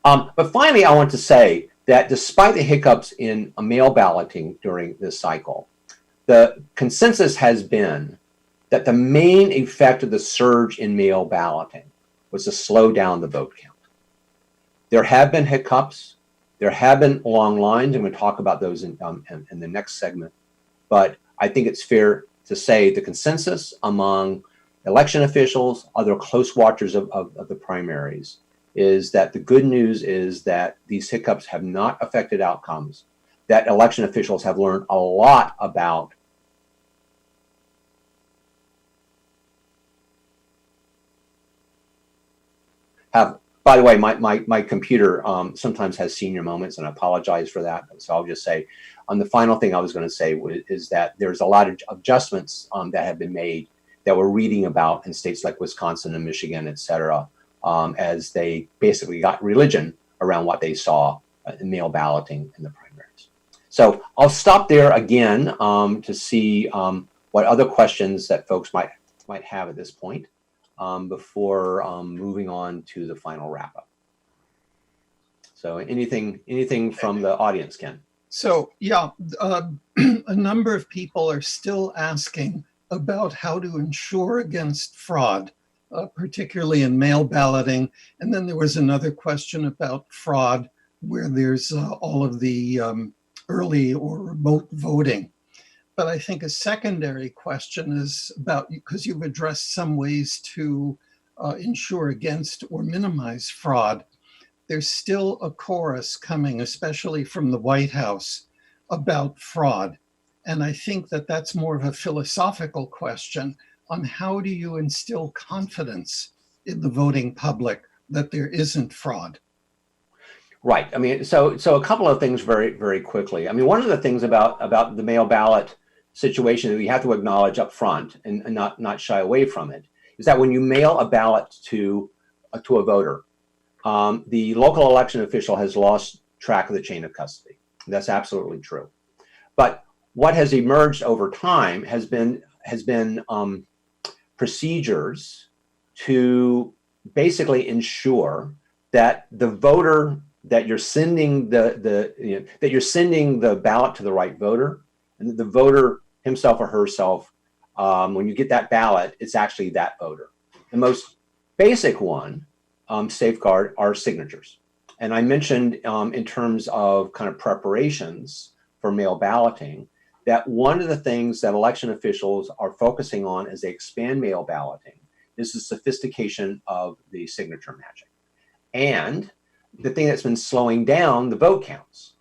but finally, I want to say that despite the hiccups in mail balloting during this cycle, the consensus has been that the main effect of the surge in mail balloting was to slow down the vote count. There have been hiccups. There have been long lines. I'm going to talk about those in the next segment. But I think it's fair to say the consensus among election officials, other close watchers of the primaries, is that the good news is that these hiccups have not affected outcomes, that election officials have learned a lot about by the way, my computer sometimes has senior moments, and I apologize for that. So I'll just say, on the final thing I was going to say is that there's a lot of adjustments that have been made that we're reading about in states like Wisconsin and Michigan, et cetera, as they basically got religion around what they saw in mail balloting in the primaries. So I'll stop there again to see what other questions that folks might have at this point. Before moving on to the final wrap up. So anything from the audience, Ken?
So yeah, a number of people are still asking about how to ensure against fraud, particularly in mail balloting. And then there was another question about fraud where there's all of the early or remote voting. But I think a secondary question is about, because you've addressed some ways to ensure against or minimize fraud, there's still a chorus coming, especially from the White House, about fraud. And I think that that's more of a philosophical question on how do you instill confidence in the voting public that there isn't fraud?
Right. I mean, so a couple of things very, very quickly. I mean, one of the things about the mail ballot situation that we have to acknowledge up front and not shy away from it is that when you mail a ballot to a voter, the local election official has lost track of the chain of custody. That's absolutely true. But what has emerged over time has been procedures to basically ensure that the voter that you're sending that you're sending the ballot to the right voter, and that the voter himself or herself, when you get that ballot, it's actually that voter. The most basic one safeguard are signatures. And I mentioned in terms of kind of preparations for mail balloting, that one of the things that election officials are focusing on as they expand mail balloting is the sophistication of the signature matching. And the thing that's been slowing down the vote counts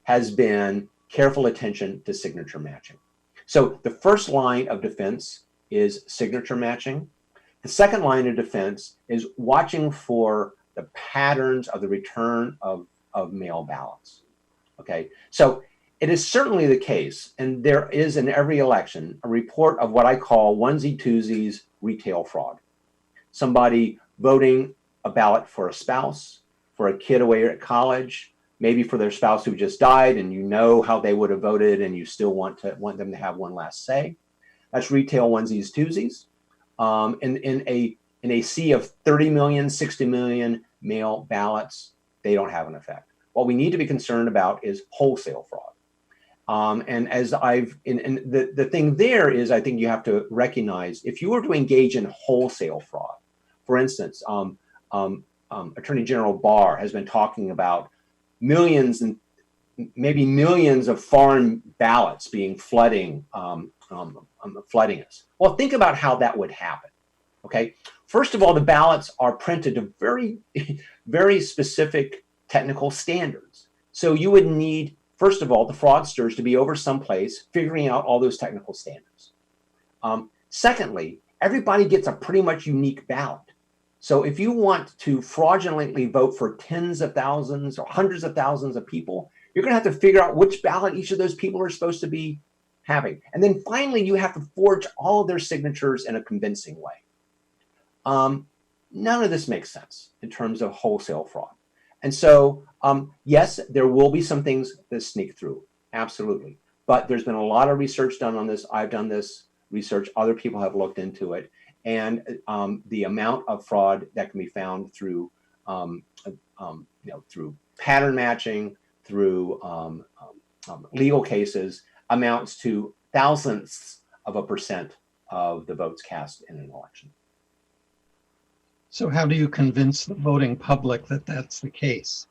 has been careful attention to signature matching. So the first line of defense is signature matching. The second line of defense is watching for the patterns of the return of mail ballots. Okay, so it is certainly the case, and there is in every election a report of what I call onesie-twosies retail fraud. Somebody voting a ballot for a spouse, for a kid away at college, maybe for their spouse who just died, and you know how they would have voted, and you still want them to have one last say. That's retail onesies, twosies. In a sea of 30 million, 60 million mail ballots, they don't have an effect. What we need to be concerned about is wholesale fraud. And as the thing there is, I think you have to recognize, if you were to engage in wholesale fraud, for instance, Attorney General Barr has been talking about millions and maybe millions of foreign ballots being flooding us. Well, think about how that would happen. Okay, first of all, the ballots are printed to very, very specific technical standards. So you would need, first of all, the fraudsters to be over someplace figuring out all those technical standards. Secondly, everybody gets a pretty much unique ballot. So if you want to fraudulently vote for tens of thousands or hundreds of thousands of people, you're going to have to figure out which ballot each of those people are supposed to be having. And then finally, you have to forge all of their signatures in a convincing way. None of this makes sense in terms of wholesale fraud. And so, yes, there will be some things that sneak through, absolutely. But there's been a lot of research done on this. I've done this research. Other people have looked into it. And the amount of fraud that can be found through, through pattern matching, through legal cases, amounts to thousandths of a percent of the votes cast in an election.
So how do you convince the voting public that that's the case?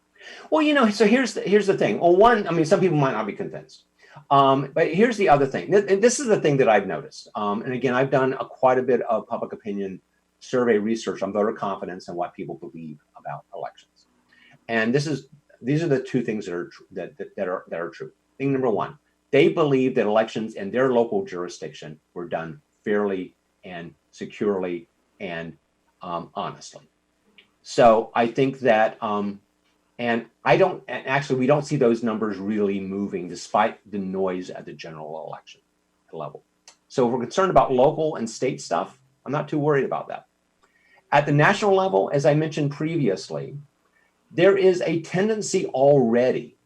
Well, so here's the thing. Well, one, I mean, some people might not be convinced. But here's the other thing. And this is the thing that I've noticed. And again, I've done quite a bit of public opinion survey research on voter confidence and what people believe about elections. And these are the two things that are true. Thing number one, they believe that elections in their local jurisdiction were done fairly and securely and honestly. So I think that, and actually we don't see those numbers really moving despite the noise at the general election level. So if we're concerned about local and state stuff, I'm not too worried about that. At the national level, as I mentioned previously, there is a tendency already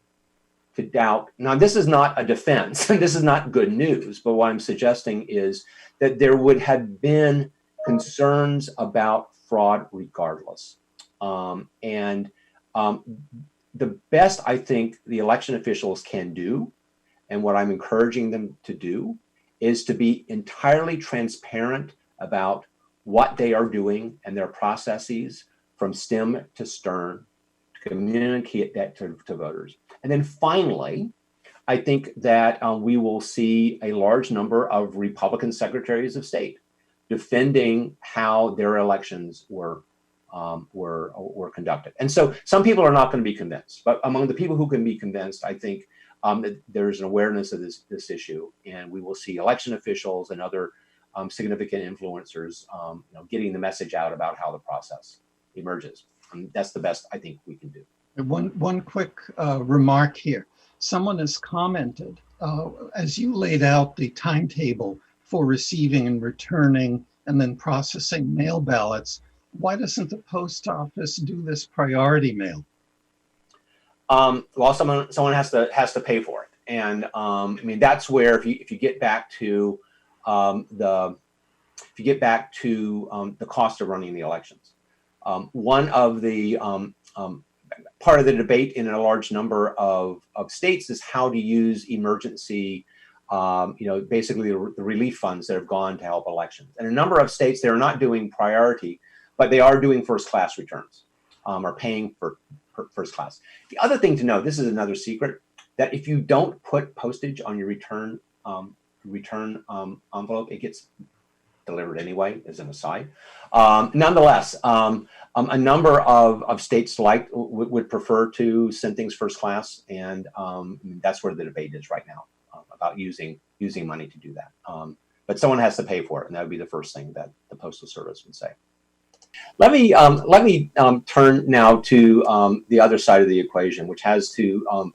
to doubt. Now, this is not a defense, and this is not good news, but what I'm suggesting is that there would have been concerns about fraud regardless. The best I think the election officials can do, and what I'm encouraging them to do, is to be entirely transparent about what they are doing and their processes from stem to stern to communicate that to voters. And then finally, I think that we will see a large number of Republican secretaries of state defending how their elections were conducted. And so some people are not going to be convinced, but among the people who can be convinced, I think that there's an awareness of this issue, and we will see election officials and other significant influencers getting the message out about how the process emerges. And that's the best I think we can do.
One quick remark here. Someone has commented, as you laid out the timetable for receiving and returning and then processing mail ballots, why doesn't the post office do this priority mail?
Well, someone has to pay for it, and I mean that's where if you get back to the cost of running the elections, one of the part of the debate in a large number of states is how to use emergency, basically the relief funds that have gone to help elections. And a number of states, they're not doing priority, but they are doing first class returns, or paying for first class. The other thing to know, this is another secret, that if you don't put postage on your return envelope, it gets delivered anyway, as an aside. Nonetheless, a number of states would prefer to send things first class, and that's where the debate is right now about using money to do that. But someone has to pay for it, and that would be the first thing that the Postal Service would say. Let me turn now to the other side of the equation, which has to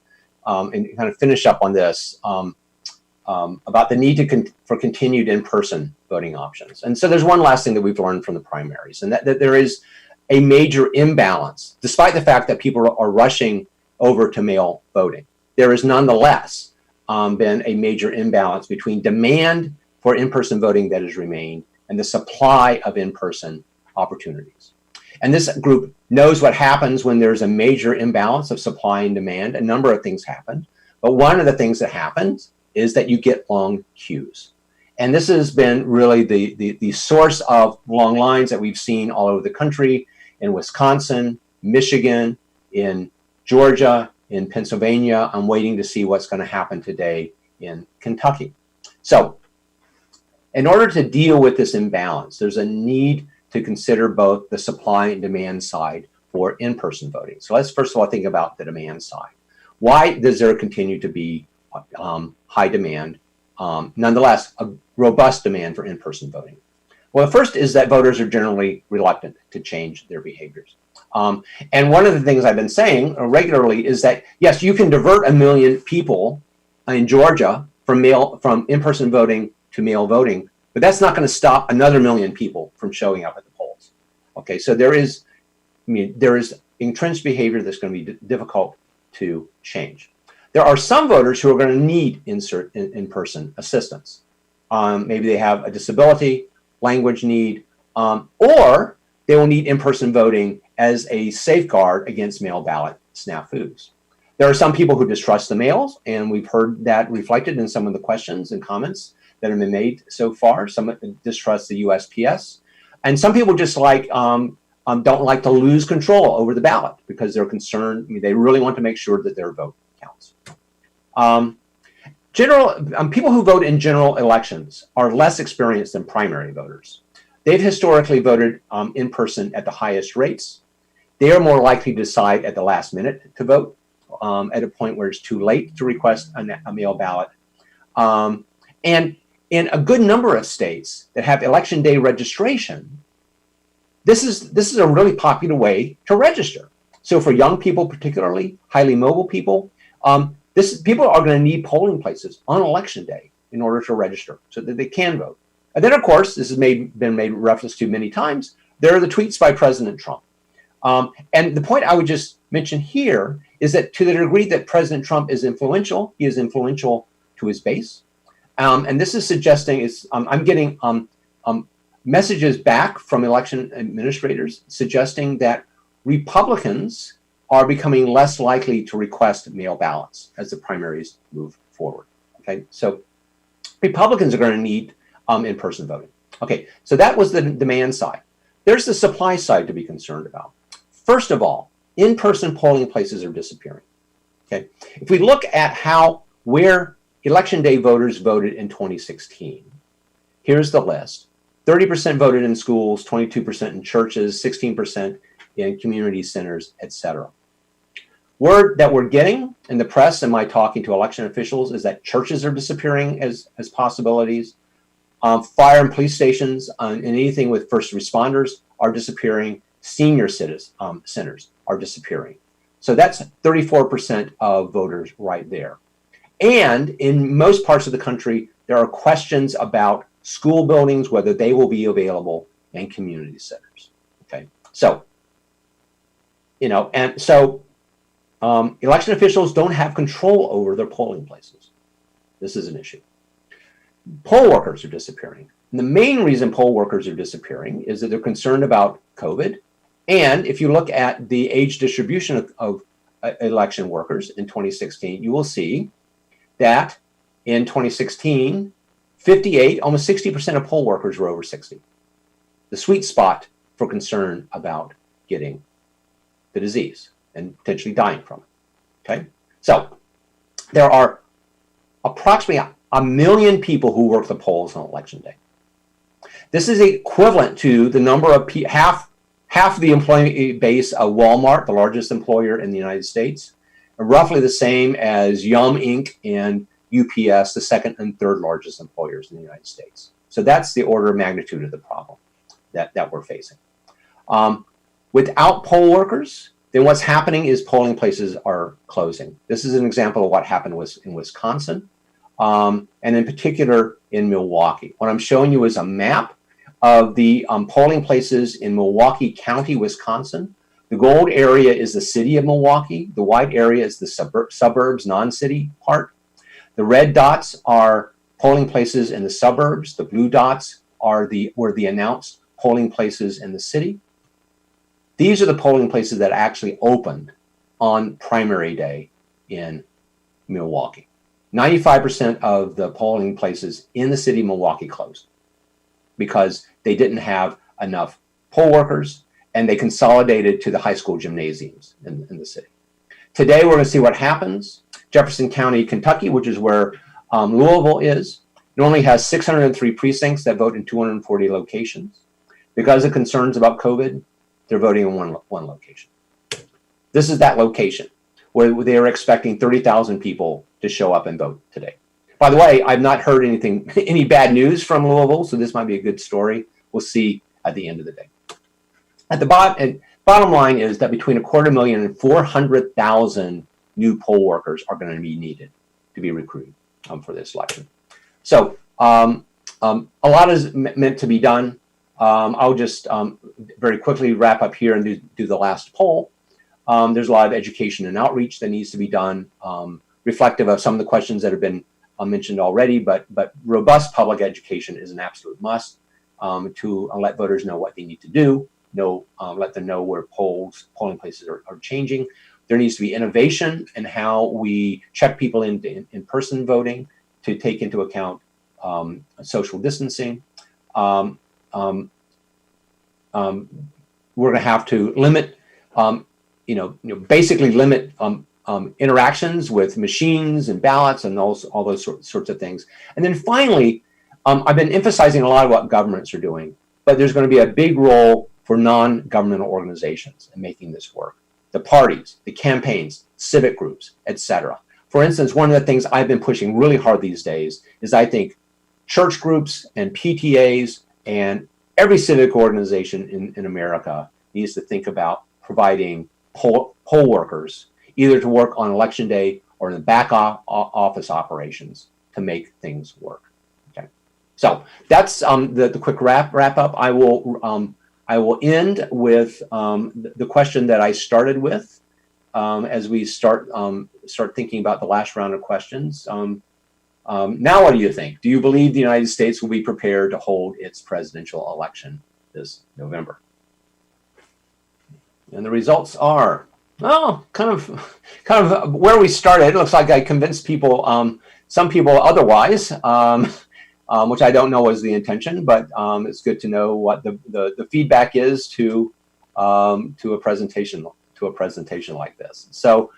and kind of finish up on this about the need for continued in-person voting options. And so there's one last thing that we've learned from the primaries, and that there is a major imbalance, despite the fact that people are rushing over to mail voting. There has nonetheless been a major imbalance between demand for in-person voting that has remained and the supply of in-person opportunities. And this group knows what happens when there's a major imbalance of supply and demand. A number of things happen, but one of the things that happens is that you get long queues. And this has been really the source of long lines that we've seen all over the country, in Wisconsin, Michigan, in Georgia, in Pennsylvania. I'm waiting to see what's going to happen today in Kentucky. So in order to deal with this imbalance, there's a need to consider both the supply and demand side for in-person voting. So let's first of all think about the demand side. Why does there continue to be high demand, nonetheless a robust demand for in-person voting? Well, the first is that voters are generally reluctant to change their behaviors. And one of the things I've been saying regularly is that, yes, you can divert 1 million people in Georgia from in-person voting to mail voting, but that's not going to stop another 1 million people from showing up at the polls. Okay, so there is entrenched behavior that's going to be difficult to change. There are some voters who are going to need in-person assistance. Maybe they have a disability, language need, or they will need in-person voting as a safeguard against mail ballot snafus. There are some people who distrust the mails, and we've heard that reflected in some of the questions and comments that have been made so far. Some distrust the USPS, and some people just don't like to lose control over the ballot because they're concerned. I mean, they really want to make sure that their vote counts. People who vote in general elections are less experienced than primary voters. They've historically voted in person at the highest rates. They are more likely to decide at the last minute to vote at a point where it's too late to request a mail ballot. And in a good number of states that have election day registration, this is a really popular way to register. So for young people, particularly highly mobile people, people are going to need polling places on election day in order to register so that they can vote. And then, of course, this has been made reference to many times. There are the tweets by President Trump. And the point I would just mention here is that to the degree that President Trump is influential, he is influential to his base. And this is suggesting I'm getting messages back from election administrators suggesting that Republicans are becoming less likely to request mail ballots as the primaries move forward. Okay, so Republicans are going to need in-person voting. Okay, so that was the demand side. There's the supply side to be concerned about. First of all, in-person polling places are disappearing. Okay, if we look at where election day voters voted in 2016, here's the list. 30% voted in schools, 22% in churches, 16% in community centers, etc. Word that we're getting in the press and my talking to election officials is that churches are disappearing as possibilities. Fire and police stations and anything with first responders are disappearing. Senior centers are disappearing. So that's 34% of voters right there. And in most parts of the country, there are questions about school buildings, whether they will be available, and community centers. Okay, so, election officials don't have control over their polling places. This is an issue. Poll workers are disappearing. And the main reason poll workers are disappearing is that they're concerned about COVID. And if you look at the age distribution of election workers in 2016, you will see that in 2016, almost 60% of poll workers were over 60. The sweet spot for concern about getting the disease and potentially dying from it. Okay, so there are approximately 1 million people who work the polls on election day. This is equivalent to the number of half the employee base of Walmart, the largest employer in the United States, and roughly the same as Yum Inc. and UPS, the second and third largest employers in the United States. So that's the order of magnitude of the problem that we're facing. Without poll workers, then what's happening is polling places are closing. This is an example of what happened in Wisconsin, and in particular in Milwaukee. What I'm showing you is a map of the polling places in Milwaukee County, Wisconsin. The gold area is the city of Milwaukee. The white area is the suburbs, non-city part. The red dots are polling places in the suburbs. The blue dots were the announced polling places in the city. These are the polling places that actually opened on primary day in Milwaukee. 95% of the polling places in the city of Milwaukee closed because they didn't have enough poll workers, and they consolidated to the high school gymnasiums in the city. Today, we're going to see what happens. Jefferson County, Kentucky, which is where Louisville is, normally has 603 precincts that vote in 240 locations. Because of concerns about COVID, they're voting in one location. This is that location where they are expecting 30,000 people to show up and vote today. By the way, I've not heard any bad news from Louisville, so this might be a good story. we'll see at the end of the day. At the bottom line is that between 250,000 and 400,000 new poll workers are going to be needed to be recruited for this election. So a lot is meant to be done. I'll just very quickly wrap up here and do the last poll. There's a lot of education and outreach that needs to be done, reflective of some of the questions that have been mentioned already, but robust public education is an absolute must to let voters know what they need to do, let them know where polling places are changing. There needs to be innovation in how we check people into in-person voting to take into account social distancing. We're going to have to limit, basically limit interactions with machines and ballots and all those sorts of things. And then finally, I've been emphasizing a lot of what governments are doing, but there's going to be a big role for non-governmental organizations in making this work. The parties, the campaigns, civic groups, etc. For instance, one of the things I've been pushing really hard these days is I think church groups and PTAs and every civic organization in America needs to think about providing poll workers, either to work on election day or in the back office operations to make things work. Okay, so that's the quick wrap up. I will end with the question that I started with as we start thinking about the last round of questions. Now, what do you think? Do you believe the United States will be prepared to hold its presidential election this November? And the results are, kind of where we started. It looks like I convinced people, some people otherwise, which I don't know was the intention, but it's good to know what the feedback is to a presentation like this. So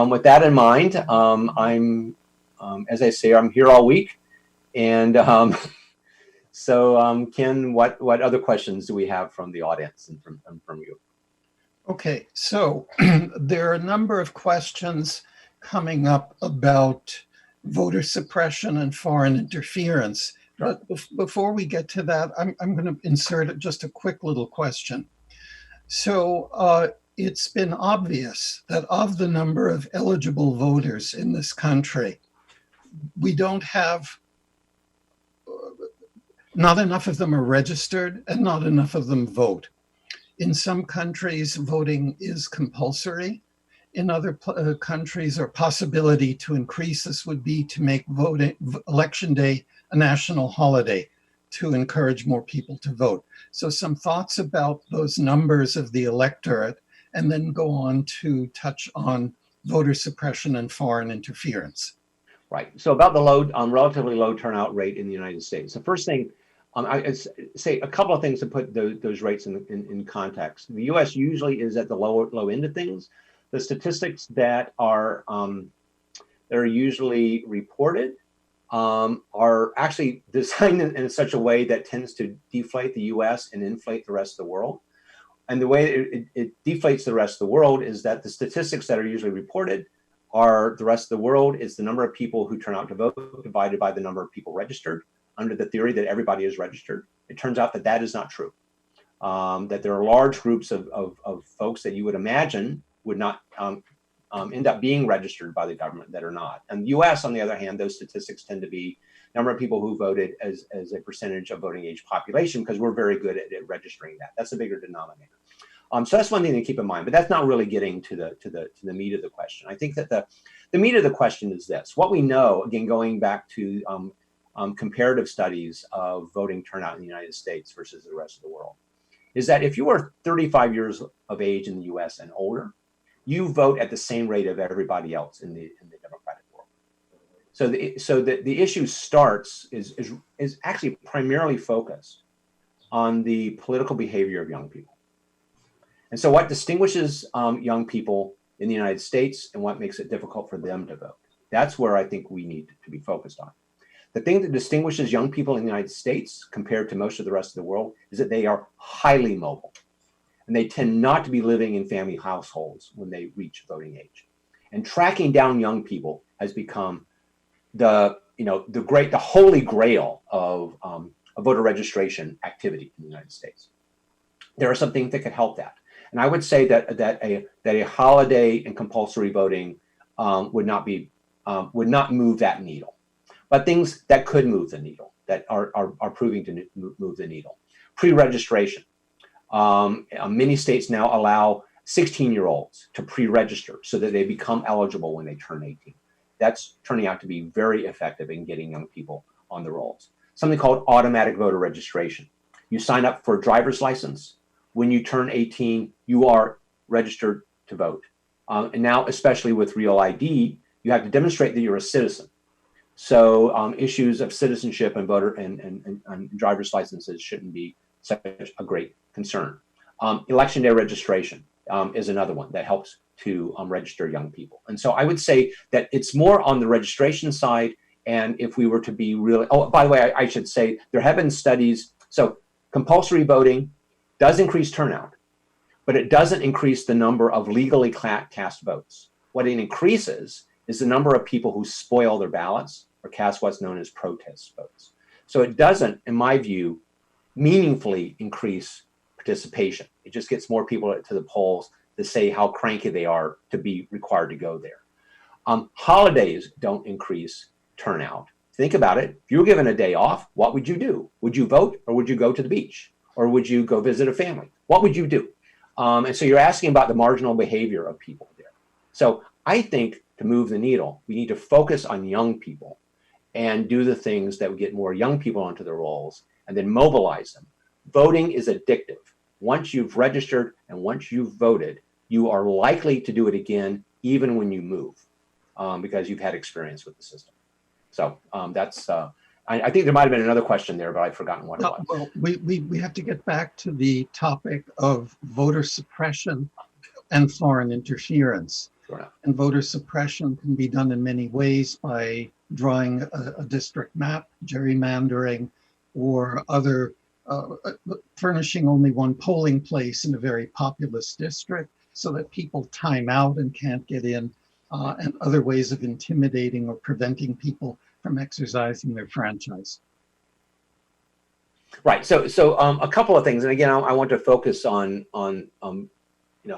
with that in mind, I'm as I say, I'm here all week, and so Ken, what other questions do we have from the audience and from you?
Okay, so there are a number of questions coming up about voter suppression and foreign interference. But before we get to that, I'm going to insert just a quick little question. So it's been obvious that of the number of eligible voters in this country, we don't have, not enough of them are registered and not enough of them vote. In some countries, voting is compulsory. In other countries, a possibility to increase this would be to make election day a national holiday to encourage more people to vote. So some thoughts about those numbers of the electorate, and then go on to touch on voter suppression and foreign interference.
Right. So about the relatively low turnout rate in the United States. The first thing, I'd say a couple of things to put those rates in context. The U.S. usually is at the low end of things. The statistics that are usually reported are actually designed in such a way that tends to deflate the U.S. and inflate the rest of the world. And the way it deflates the rest of the world is that the statistics that are usually reported are the rest of the world is the number of people who turn out to vote divided by the number of people registered, under the theory that everybody is registered. It turns out that is not true. That there are large groups of folks that you would imagine would not end up being registered by the government that are not. And the US, on the other hand, those statistics tend to be number of people who voted as a percentage of voting age population, because we're very good at registering that. That's a bigger denominator. So that's one thing to keep in mind, but that's not really getting to the meat of the question. I think that the meat of the question is this. What we know, again, going back to comparative studies of voting turnout in the United States versus the rest of the world, is that if you are 35 years of age in the US and older, you vote at the same rate of everybody else in the democratic world. So the issue is actually primarily focused on the political behavior of young people. And so what distinguishes young people in the United States and what makes it difficult for them to vote? That's where I think we need to be focused on. The thing that distinguishes young people in the United States compared to most of the rest of the world is that they are highly mobile, and they tend not to be living in family households when they reach voting age. And tracking down young people has become the holy grail of of voter registration activity in the United States. There are some things that could help that. And I would say that a holiday and compulsory voting would not move that needle. But things that could move the needle, that are proving to move the needle. Pre-registration. Many states now allow 16-year-olds to pre-register so that they become eligible when they turn 18. That's turning out to be very effective in getting young people on the rolls. Something called automatic voter registration. You sign up for a driver's license. When you turn 18, you are registered to vote. And now, especially with Real ID, you have to demonstrate that you're a citizen. So issues of citizenship and voter and driver's licenses shouldn't be such a great concern. Election day registration is another one that helps to register young people. And so I would say that it's more on the registration side. And if we were to be really, oh, by the way, I should say there have been studies. So compulsory voting does increase turnout, but it doesn't increase the number of legally cast votes. What it increases is the number of people who spoil their ballots or cast what's known as protest votes. So it doesn't, in my view, meaningfully increase participation. It just gets more people to the polls to say how cranky they are to be required to go there. Holidays don't increase turnout. Think about it. If you were given a day off, what would you do? Would you vote, or would you go to the beach? Or would you go visit a family? What would you do? And so you're asking about the marginal behavior of people there. So I think to move the needle, we need to focus on young people and do the things that would get more young people onto the rolls and then mobilize them. Voting is addictive. Once you've registered and once you've voted, you are likely to do it again, even when you move, because you've had experience with the system. So that's, I think there might have been another question there, but I've forgotten what it was.
Well, we have to get back to the topic of voter suppression and foreign interference.
Sure.
And voter suppression can be done in many ways by drawing a district map, gerrymandering, or other furnishing only one polling place in a very populous district so that people time out and can't get in, and other ways of intimidating or preventing people from exercising their franchise.
Right. So a couple of things, and again, I want to focus on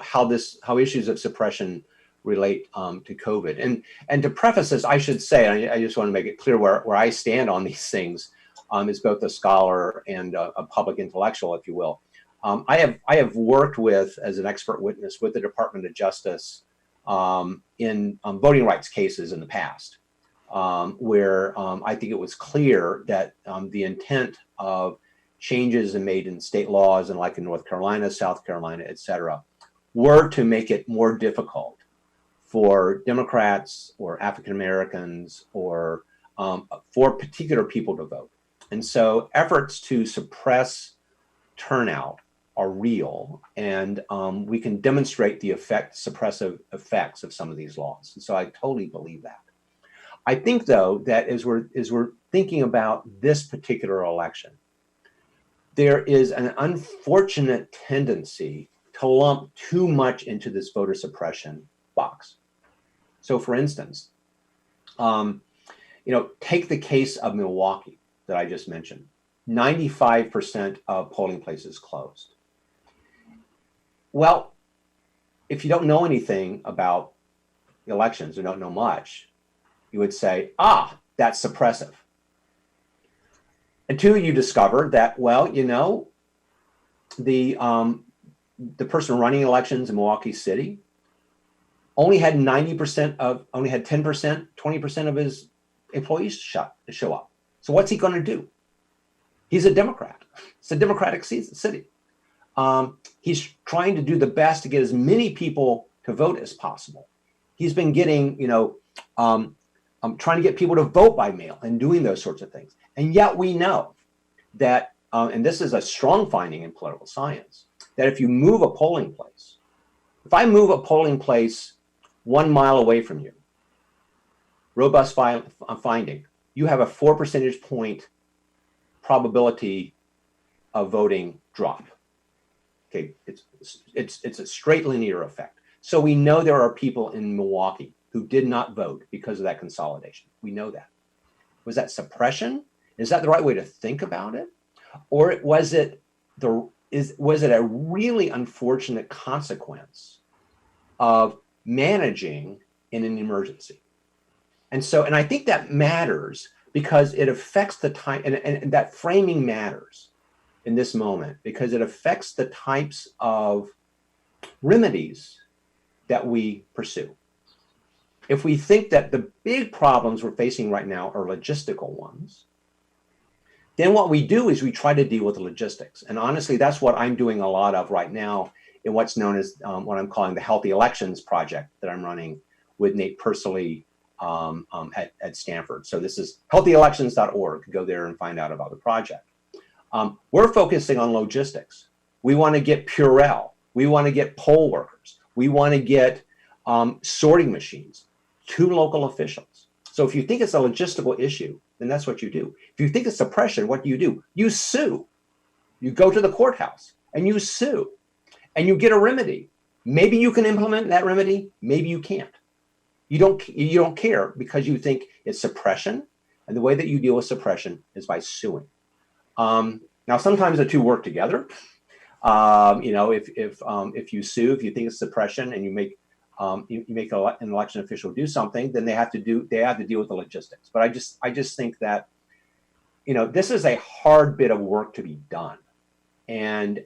how issues of suppression relate to COVID. And to preface this, I should say, I just want to make it clear where I stand on these things as both a scholar and a public intellectual, if you will. I have worked with, as an expert witness, with the Department of Justice in voting rights cases in the past, where I think it was clear that the intent of changes made in state laws, and like in North Carolina, South Carolina, et cetera, were to make it more difficult for Democrats or African Americans or for particular people to vote. And so efforts to suppress turnout are real, and we can demonstrate the suppressive effects of some of these laws. And so I totally believe that. I think, though, that as we're thinking about this particular election, there is an unfortunate tendency to lump too much into this voter suppression box. So, for instance, take the case of Milwaukee that I just mentioned. 95% of polling places closed. Well, if you don't know anything about elections or don't know much, you would say, that's suppressive. Until you discover that, well, the person running elections in Milwaukee City only had 10%, 20% of his employees show up. So what's he going to do? He's a Democrat. It's a Democratic city. He's trying to do the best to get as many people to vote as possible. He's been getting, trying to get people to vote by mail and doing those sorts of things. And yet we know that, and this is a strong finding in political science, that if you move a polling place, if I move a polling place 1 mile away from you, robust finding, you have a 4 percentage point probability of voting drop. Okay, it's a straight linear effect. So we know there are people in Milwaukee who did not vote because of that consolidation. We know that. Was that suppression? Is that the right way to think about it? Or was it a really unfortunate consequence of managing in an emergency? And I think that matters because it affects the time, and that framing matters in this moment because it affects the types of remedies that we pursue. If we think that the big problems we're facing right now are logistical ones, then what we do is we try to deal with the logistics. And honestly, that's what I'm doing a lot of right now in what's known as what I'm calling the Healthy Elections Project that I'm running with Nate Pursley at Stanford. So this is healthyelections.org. Go there and find out about the project. We're focusing on logistics. We want to get Purell. We want to get poll workers. We want to get sorting machines to local officials. So if you think it's a logistical issue, then that's what you do. If you think it's suppression, what do? You sue. You go to the courthouse and you sue and you get a remedy. Maybe you can implement that remedy. Maybe you can't. You don't care because you think it's suppression. And the way that you deal with suppression is by suing. Now, sometimes the two work together. If you sue, if you think it's suppression and you make an election official do something, then they have to deal with the logistics. But I just think that, this is a hard bit of work to be done. And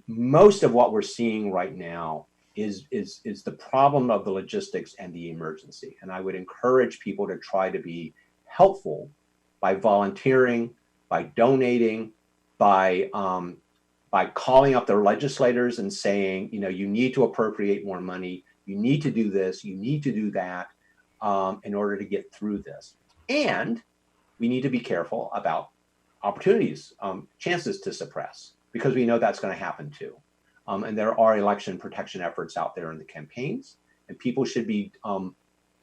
most of what we're seeing right now is the problem of the logistics and the emergency. And I would encourage people to try to be helpful by volunteering, by donating, by calling up their legislators and saying, you need to appropriate more money, you need to do this, you need to do that in order to get through this. And we need to be careful about opportunities, chances to suppress, because we know that's going to happen too. And there are election protection efforts out there in the campaigns, and people should be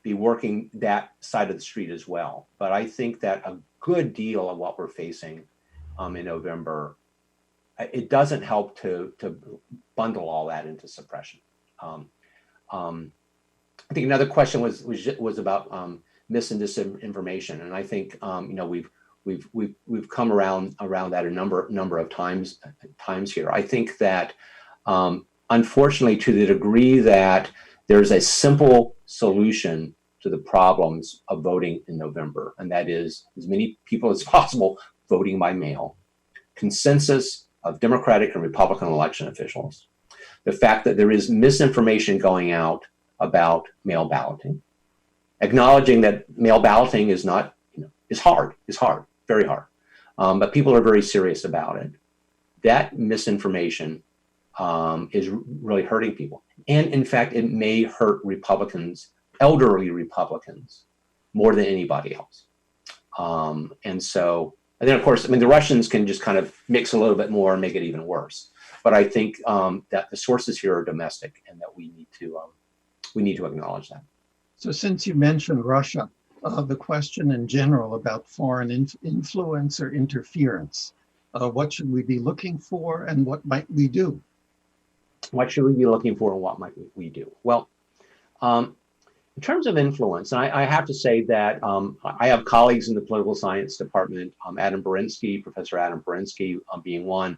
working that side of the street as well. But I think that a good deal of what we're facing in November, it doesn't help to bundle all that into suppression. I think another question was about mis and disinformation, and I think we've come around that a number of times here. I think that unfortunately, to the degree that there's a simple solution to the problems of voting in November, and that is as many people as possible voting by mail, consensus of Democratic and Republican election officials, the fact that there is misinformation going out about mail balloting, acknowledging that mail balloting is not, is hard, very hard, but people are very serious about it. That misinformation is really hurting people. And in fact, it may hurt Republicans, elderly Republicans, more than anybody else. And then, of course, the Russians can just kind of mix a little bit more and make it even worse. But I think that the sources here are domestic, and that we need to acknowledge that.
So, since you mentioned Russia, the question in general about foreign influence or interference, what should we be looking for, and what might we do?
What should we be looking for, and what might we do? Well, in terms of influence, and I have to say that I have colleagues in the political science department, Professor Adam Berinsky being one,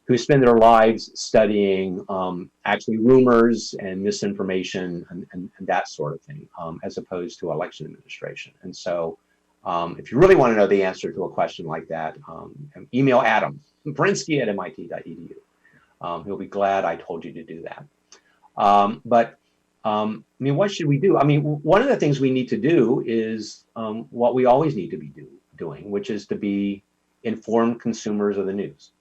who spend their lives studying actually rumors and misinformation and that sort of thing, as opposed to election administration. And so if you really want to know the answer to a question like that, email Adam Berinsky at mit.edu. He'll be glad I told you to do that. What should we do? One of the things we need to do is what we always need to be doing, which is to be informed consumers of the news,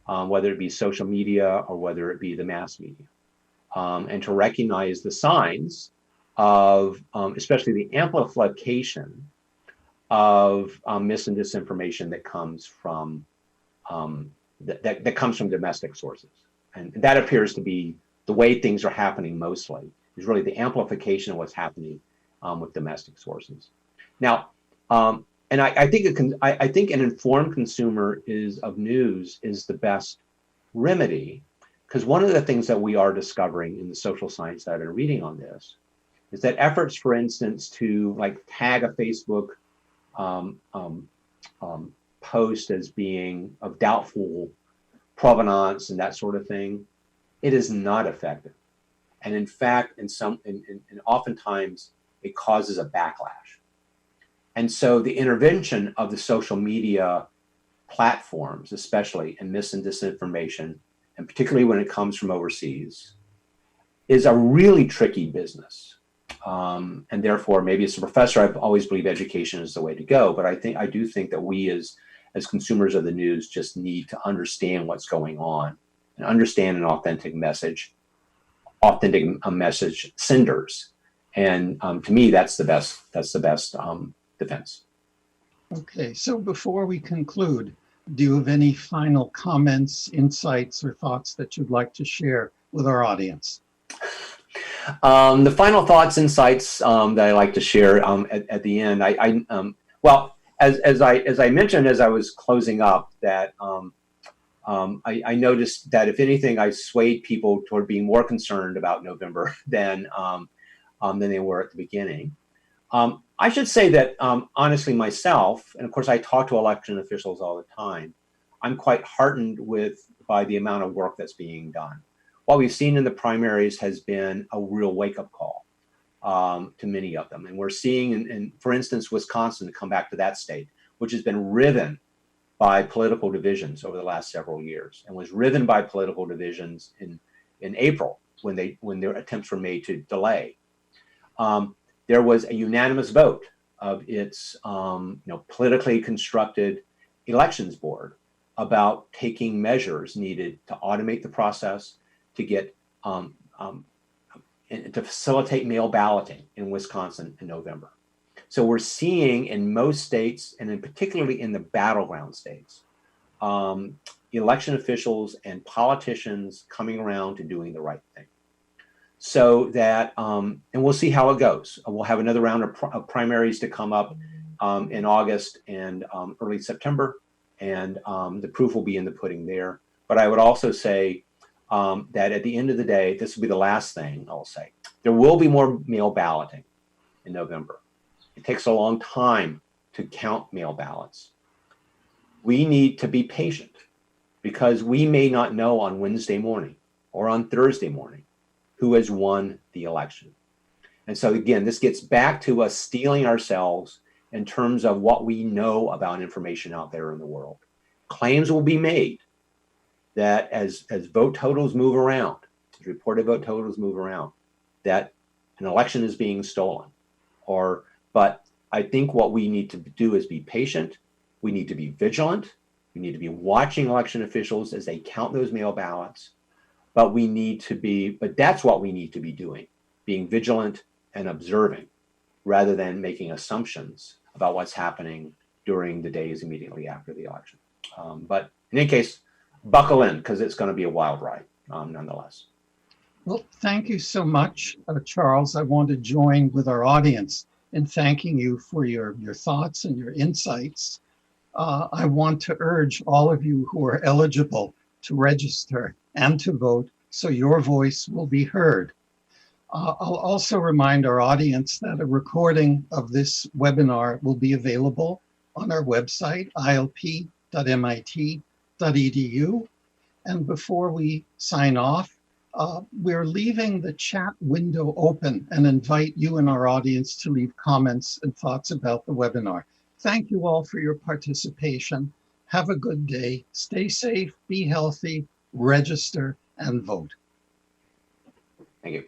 whether it be social media or whether it be the mass media, and to recognize the signs of, especially the amplification of mis and disinformation that comes from that comes from domestic sources, and that appears to be the way things are happening mostly. Is really the amplification of what's happening with domestic sources. Now, and I think an informed consumer of news is the best remedy, because one of the things that we are discovering in the social science that I've been reading on this is that efforts, for instance, to tag a Facebook post as being of doubtful provenance and that sort of thing, it is not effective. And in fact, and oftentimes it causes a backlash. And so the intervention of the social media platforms, especially in mis and disinformation, and particularly when it comes from overseas, is a really tricky business. And therefore, maybe as a professor, I've always believed education is the way to go. But I do think that we as consumers of the news just need to understand what's going on and understand an authentic message senders. And to me, that's the best defense.
Okay, so before we conclude, do you have any final comments, insights, or thoughts that you'd like to share with our audience?
The final thoughts, insights that I like to share at the end, well, as I mentioned as I was closing up, that I noticed that if anything, I swayed people toward being more concerned about November than they were at the beginning. I should say that honestly myself, and of course I talk to election officials all the time, I'm quite heartened by the amount of work that's being done. What we've seen in the primaries has been a real wake-up call to many of them. And we're seeing, for instance, Wisconsin, to come back to that state, which has been riven by political divisions over the last several years, and was riven by political divisions in April when their attempts were made to delay. There was a unanimous vote of its politically constructed elections board about taking measures needed to automate the process, to get to facilitate mail balloting in Wisconsin in November. So we're seeing in most states, and in particularly in the battleground states, election officials and politicians coming around to doing the right thing. So that, and we'll see how it goes. We'll have another round of primaries to come up in August and early September, and the proof will be in the pudding there. But I would also say that at the end of the day, this will be the last thing I'll say. There will be more mail balloting in November. It takes a long time to count mail ballots. We need to be patient because we may not know on Wednesday morning or on Thursday morning who has won the election. And so again, this gets back to us steeling ourselves in terms of what we know about information out there in the world. Claims will be made that as vote totals move around, as reported vote totals move around, that an election is being stolen. But I think what we need to do is be patient. We need to be vigilant. We need to be watching election officials as they count those mail ballots. But that's what we need to be doing, being vigilant and observing rather than making assumptions about what's happening during the days immediately after the election. But in any case, buckle in because it's going to be a wild ride nonetheless.
Well, thank you so much, Charles. I want to join with our audience in thanking you for your thoughts and your insights. I want to urge all of you who are eligible to register and to vote so your voice will be heard. I'll also remind our audience that a recording of this webinar will be available on our website, ilp.mit.edu. And before we sign off, we're leaving the chat window open and invite you and our audience to leave comments and thoughts about the webinar. Thank you all for your participation. Have a good day. Stay safe, be healthy, register, and vote.
Thank you.